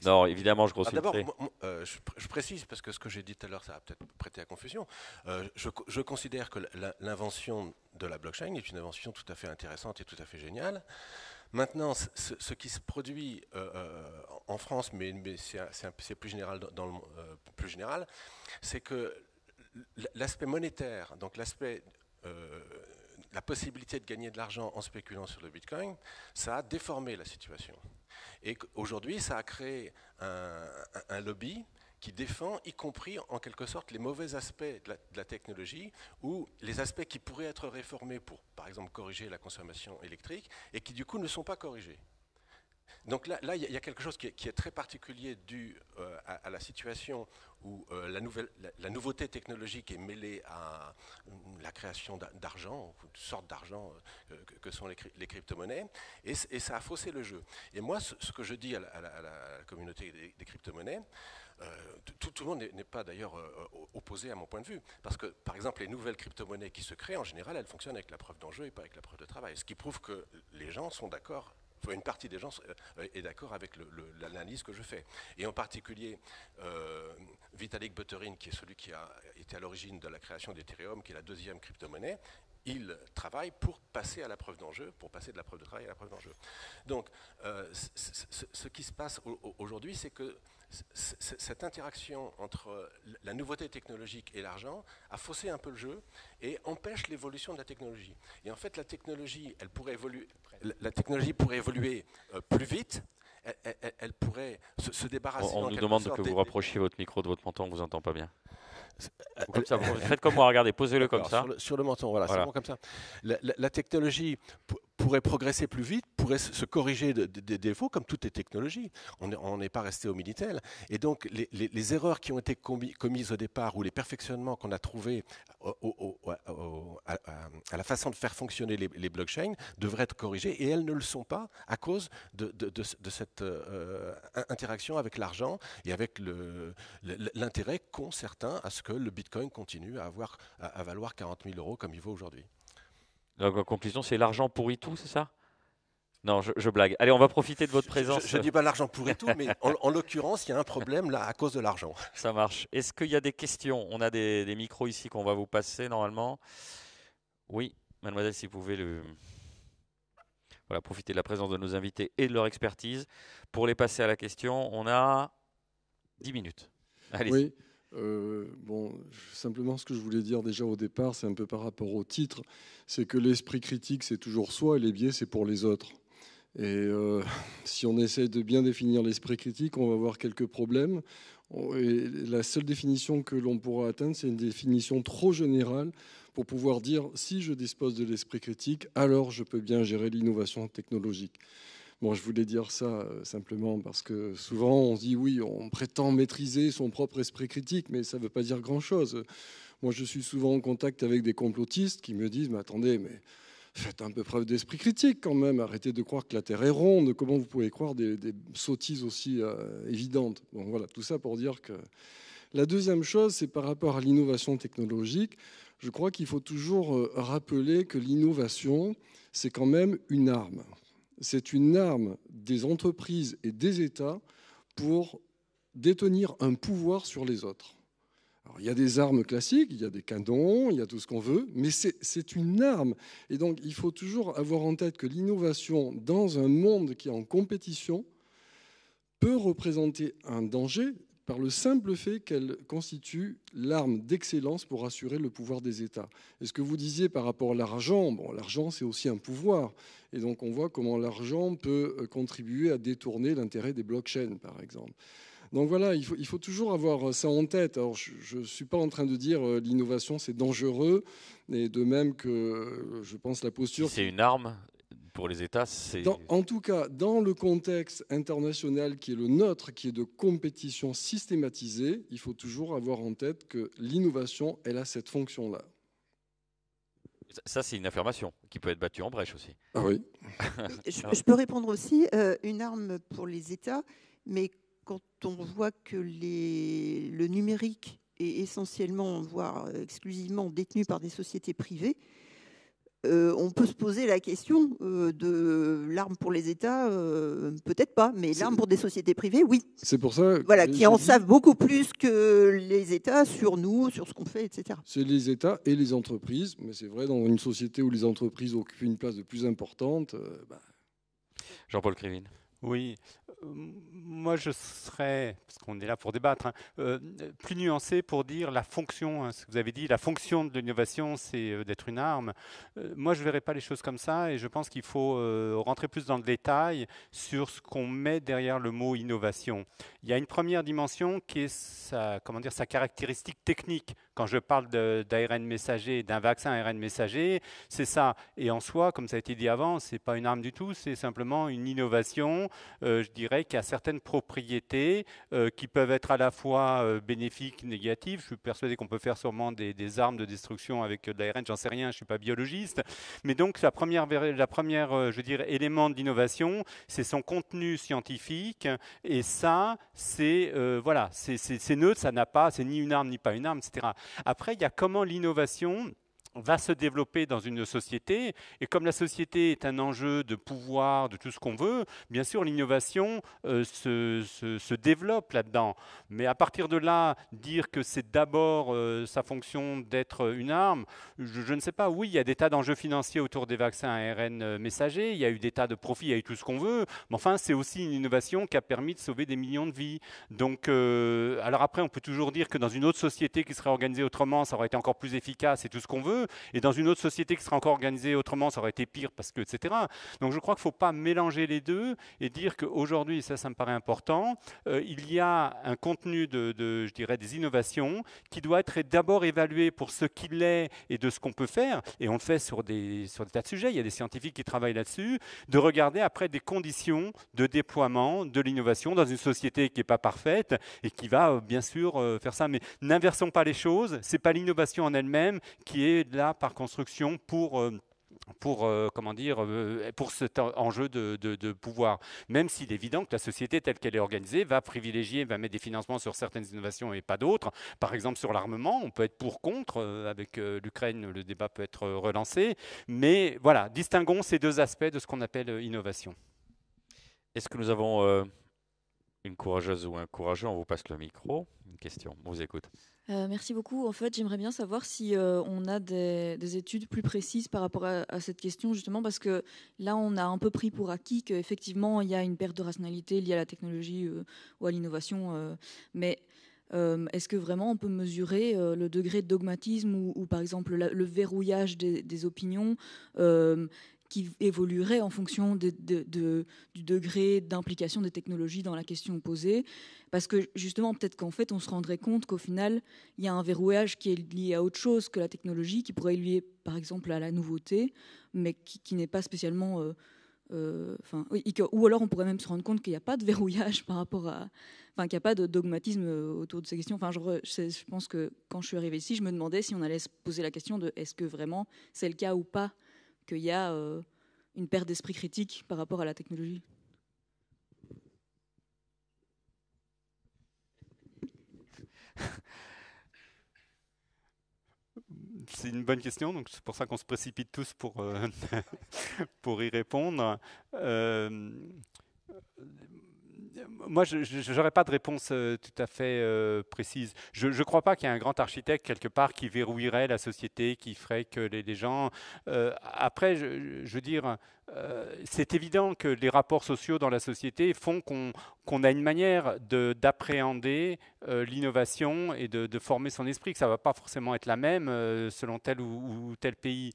Non, évidemment, je grossis. D'abord, je précise, parce que ce que j'ai dit tout à l'heure, ça va peut-être prêter à confusion. Je considère que l'invention de la blockchain est une invention tout à fait intéressante et tout à fait géniale. Maintenant, ce qui se produit en France, mais c'est plus général dans le plus général, c'est que l'aspect monétaire, donc l'aspect la possibilité de gagner de l'argent en spéculant sur le Bitcoin, ça a déformé la situation. Et aujourd'hui, ça a créé un lobby qui défend, y compris en quelque sorte, les mauvais aspects de la technologie ou les aspects qui pourraient être réformés pour, par exemple, corriger la consommation électrique et qui, du coup, ne sont pas corrigés. Donc là, il y a quelque chose qui est très particulier dû à la situation où la nouveauté technologique est mêlée à la création d'argent, une sorte d'argent que sont les crypto-monnaies, et ça a faussé le jeu. Et moi, ce que je dis à la communauté des crypto-monnaies, tout le monde n'est pas d'ailleurs opposé à mon point de vue, parce que par exemple les nouvelles crypto-monnaies qui se créent, en général, elles fonctionnent avec la preuve d'enjeu et pas avec la preuve de travail, ce qui prouve que les gens sont d'accord. Une partie des gens est d'accord avec l'analyse que je fais. Et en particulier, Vitalik Buterin, qui est celui qui a été à l'origine de la création d'Ethereum, qui est la deuxième crypto-monnaie, il travaille pour passer à la preuve d'enjeu, pour passer de la preuve de travail à la preuve d'enjeu. Donc, ce qui se passe aujourd'hui, c'est que cette interaction entre la nouveauté technologique et l'argent a faussé un peu le jeu et empêche l'évolution de la technologie. Et en fait, la technologie pourrait évoluer plus vite. Elle pourrait se débarrasser. On nous demande que vous rapprochiez votre micro de votre menton, on ne vous entend pas bien. Comme ça, faites comme moi, regardez, posez-le comme ça. Sur le menton, voilà. C'est bon comme ça. La technologie pourrait progresser plus vite, pourrait se corriger des défauts, comme toutes les technologies. On n'est pas resté au Minitel. Et donc, les erreurs qui ont été commises au départ, ou les perfectionnements qu'on a trouvés à la façon de faire fonctionner les blockchains, devraient être corrigés, et elles ne le sont pas à cause de cette interaction avec l'argent et avec l'intérêt qu'ont certains à ce que le Bitcoin continue à valoir 40 000 € comme il vaut aujourd'hui. Donc, en conclusion, c'est l'argent pourrit tout, c'est ça? Non, je blague. Allez, on va profiter de votre présence. Je ne dis pas l'argent pourrit tout, mais en l'occurrence, il y a un problème là à cause de l'argent. Ça marche. Est-ce qu'il y a des questions? On a des micros ici qu'on va vous passer normalement. Oui, mademoiselle, si vous pouvez profiter de la présence de nos invités et de leur expertise. Pour les passer à la question, on a 10 minutes. Allez. Oui. Simplement ce que je voulais dire déjà au départ, c'est un peu par rapport au titre, c'est que l'esprit critique c'est toujours soi et les biais c'est pour les autres. Et si on essaie de bien définir l'esprit critique, on va avoir quelques problèmes. Et la seule définition que l'on pourra atteindre, c'est une définition trop générale pour pouvoir dire si je dispose de l'esprit critique, alors je peux bien gérer l'innovation technologique. Bon, je voulais dire ça simplement parce que souvent on se dit oui, on prétend maîtriser son propre esprit critique, mais ça ne veut pas dire grand-chose. Moi, je suis souvent en contact avec des complotistes qui me disent « mais attendez, mais faites un peu preuve d'esprit critique quand même, arrêtez de croire que la Terre est ronde, comment vous pouvez croire des sottises aussi évidentes ?» Donc voilà, tout ça pour dire que... La deuxième chose, c'est par rapport à l'innovation technologique. Je crois qu'il faut toujours rappeler que l'innovation, c'est quand même une arme. C'est une arme des entreprises et des États pour détenir un pouvoir sur les autres. Alors, il y a des armes classiques, il y a des canons, il y a tout ce qu'on veut, mais c'est une arme. Et donc, il faut toujours avoir en tête que l'innovation, dans un monde qui est en compétition, peut représenter un danger par le simple fait qu'elle constitue l'arme d'excellence pour assurer le pouvoir des États. Et ce que vous disiez par rapport à l'argent, bon, l'argent c'est aussi un pouvoir. Et donc on voit comment l'argent peut contribuer à détourner l'intérêt des blockchains, par exemple. Donc voilà, il faut toujours avoir ça en tête. Alors je ne suis pas en train de dire l'innovation c'est dangereux, et de même que je pense la posture... Si c'est une arme pour les États, c'est... En tout cas, dans le contexte international qui est le nôtre, qui est de compétition systématisée, il faut toujours avoir en tête que l'innovation, elle a cette fonction-là. Ça, c'est une affirmation qui peut être battue en brèche aussi. Ah oui. Je peux répondre aussi, une arme pour les États, mais quand on voit que le numérique est essentiellement, voire exclusivement détenu par des sociétés privées, on peut se poser la question de l'arme pour les États, peut-être pas, mais l'arme pour des sociétés privées, oui. C'est pour ça voilà, qui en savent beaucoup plus que les États sur nous, sur ce qu'on fait, etc. C'est les États et les entreprises, mais c'est vrai, dans une société où les entreprises occupent une place de plus importante... Jean-Paul Krivine. Oui, moi je serais, parce qu'on est là pour débattre, plus nuancé pour dire la fonction, ce que vous avez dit, la fonction de l'innovation c'est d'être une arme. Moi je ne verrais pas les choses comme ça et je pense qu'il faut rentrer plus dans le détail sur ce qu'on met derrière le mot innovation. Il y a une première dimension qui est sa caractéristique technique. Quand je parle d'ARN messager, d'un vaccin ARN messager, c'est ça. Et en soi, comme ça a été dit avant, ce n'est pas une arme du tout, c'est simplement une innovation, je dirais, qui a certaines propriétés qui peuvent être à la fois bénéfiques, négatives. Je suis persuadé qu'on peut faire sûrement des armes de destruction avec de l'ARN, j'en sais rien, je ne suis pas biologiste. Mais donc, la première je dirais, élément d'innovation, c'est son contenu scientifique. Et ça, c'est neutre, ça n'a pas, c'est ni une arme ni pas une arme, etc. Après, il y a comment l'innovation va se développer dans une société, et comme la société est un enjeu de pouvoir, de tout ce qu'on veut, bien sûr l'innovation se développe là-dedans. Mais à partir de là, dire que c'est d'abord sa fonction d'être une arme, je ne sais pas. Oui, il y a des tas d'enjeux financiers autour des vaccins ARN messagers, il y a eu des tas de profits, il y a eu tout ce qu'on veut, mais enfin c'est aussi une innovation qui a permis de sauver des millions de vies. Donc, alors après, on peut toujours dire que dans une autre société qui serait organisée autrement, ça aurait été encore plus efficace et tout ce qu'on veut, et dans une autre société qui serait encore organisée autrement, ça aurait été pire, parce que, etc. Donc je crois qu'il ne faut pas mélanger les deux et dire qu'aujourd'hui, ça me paraît important, il y a un contenu je dirais, des innovations qui doit être d'abord évalué pour ce qu'il est et de ce qu'on peut faire, et on le fait sur des tas de sujets, il y a des scientifiques qui travaillent là-dessus, de regarder après des conditions de déploiement de l'innovation dans une société qui n'est pas parfaite et qui va bien sûr faire ça. Mais n'inversons pas les choses, ce n'est pas l'innovation en elle-même qui est là par construction pour cet enjeu de pouvoir. Même s'il est évident que la société telle qu'elle est organisée va privilégier, va mettre des financements sur certaines innovations et pas d'autres. Par exemple, sur l'armement, on peut être pour, contre. Avec l'Ukraine, le débat peut être relancé. Mais voilà, distinguons ces deux aspects de ce qu'on appelle innovation. Est-ce que nous avons une courageuse ou un courageux? On vous passe le micro. Une question, on vous écoute. Merci beaucoup. En fait, j'aimerais bien savoir si on a des études plus précises par rapport à cette question, justement, parce que là, on a un peu pris pour acquis qu'effectivement, il y a une perte de rationalité liée à la technologie ou à l'innovation. Mais est-ce que vraiment on peut mesurer le degré de dogmatisme ou par exemple, le verrouillage des opinions qui évoluerait en fonction du degré d'implication des technologies dans la question posée? Parce que justement, peut-être qu'en fait, on se rendrait compte qu'au final, il y a un verrouillage qui est lié à autre chose que la technologie, qui pourrait être lié, par exemple, à la nouveauté, mais qui n'est pas spécialement... ou alors on pourrait même se rendre compte qu'il n'y a pas de verrouillage par rapport à... Enfin, qu'il n'y a pas de dogmatisme autour de ces questions. Enfin, je pense que quand je suis arrivée ici, je me demandais si on allait se poser la question de est-ce que vraiment c'est le cas ou pas qu'il y a une perte d'esprit critique par rapport à la technologie. C'est une bonne question, donc c'est pour ça qu'on se précipite tous pour y répondre. Moi, je n'aurais pas de réponse tout à fait précise. Je ne crois pas qu'il y ait un grand architecte quelque part qui verrouillerait la société, qui ferait que les gens... après, je veux dire, c'est évident que les rapports sociaux dans la société font qu'on a une manière d'appréhender l'innovation et de former son esprit, que ça ne va pas forcément être la même selon tel ou tel pays.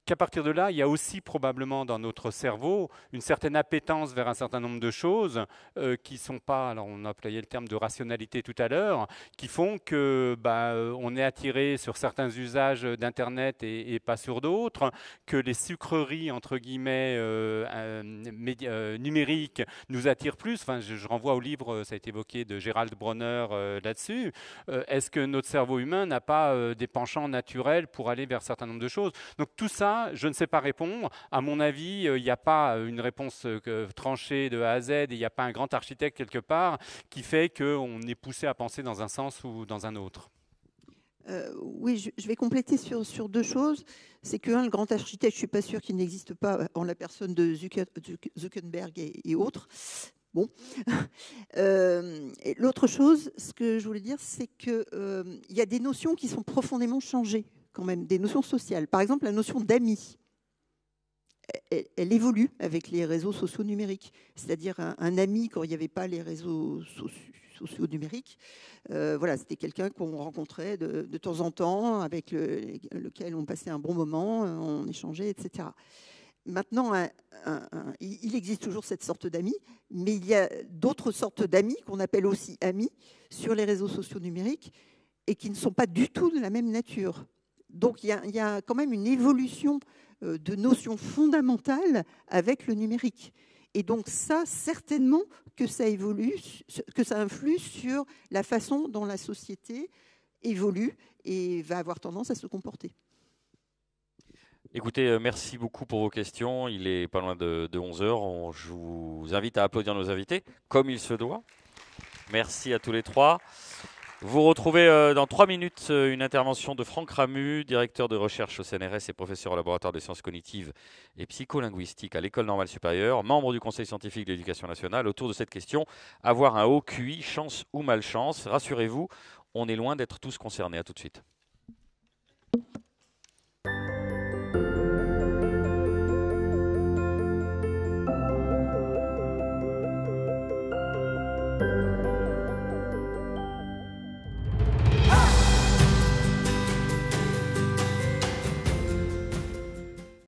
Qu'à partir de là, il y a aussi probablement dans notre cerveau une certaine appétence vers un certain nombre de choses qui ne sont pas, alors on a employé le terme de rationalité tout à l'heure, qui font que on est attiré sur certains usages d'Internet et pas sur d'autres, que les sucreries, entre guillemets, numériques nous attirent plus. Enfin, je renvoie au livre, ça a été évoqué, de Gérald Bronner là-dessus. Est-ce que notre cerveau humain n'a pas des penchants naturels pour aller vers un certain nombre de choses? Donc tout ça, je ne sais pas répondre. À mon avis, il n'y a pas une réponse tranchée de A à Z, et il n'y a pas un grand architecte quelque part qui fait qu'on est poussé à penser dans un sens ou dans un autre. Oui, je vais compléter sur deux choses. C'est que, le grand architecte, je ne suis pas sûre qu'il n'existe pas en la personne de Zuckerberg et autres. Bon. L'autre chose, ce que je voulais dire, c'est qu'il y a des notions qui sont profondément changées, quand même, des notions sociales. Par exemple, la notion d'ami, elle évolue avec les réseaux sociaux numériques. C'est-à-dire un ami, quand il n'y avait pas les réseaux sociaux numériques, voilà, c'était quelqu'un qu'on rencontrait de temps en temps, avec lequel on passait un bon moment, on échangeait, etc. Maintenant, il existe toujours cette sorte d'amis, mais il y a d'autres sortes d'amis qu'on appelle aussi amis sur les réseaux sociaux numériques et qui ne sont pas du tout de la même nature. Donc, il y a quand même une évolution de notions fondamentales avec le numérique. Et donc, ça, certainement que ça évolue, que ça influe sur la façon dont la société évolue et va avoir tendance à se comporter. Écoutez, merci beaucoup pour vos questions. Il est pas loin de 11h. Je vous invite à applaudir nos invités, comme il se doit. Merci à tous les trois. Vous retrouvez dans 3 minutes une intervention de Franck Ramu, directeur de recherche au CNRS et professeur au laboratoire de sciences cognitives et psycholinguistiques à l'École normale supérieure, membre du Conseil scientifique de l'éducation nationale, autour de cette question, avoir un haut QI, chance ou malchance. Rassurez-vous, on est loin d'être tous concernés. À tout de suite.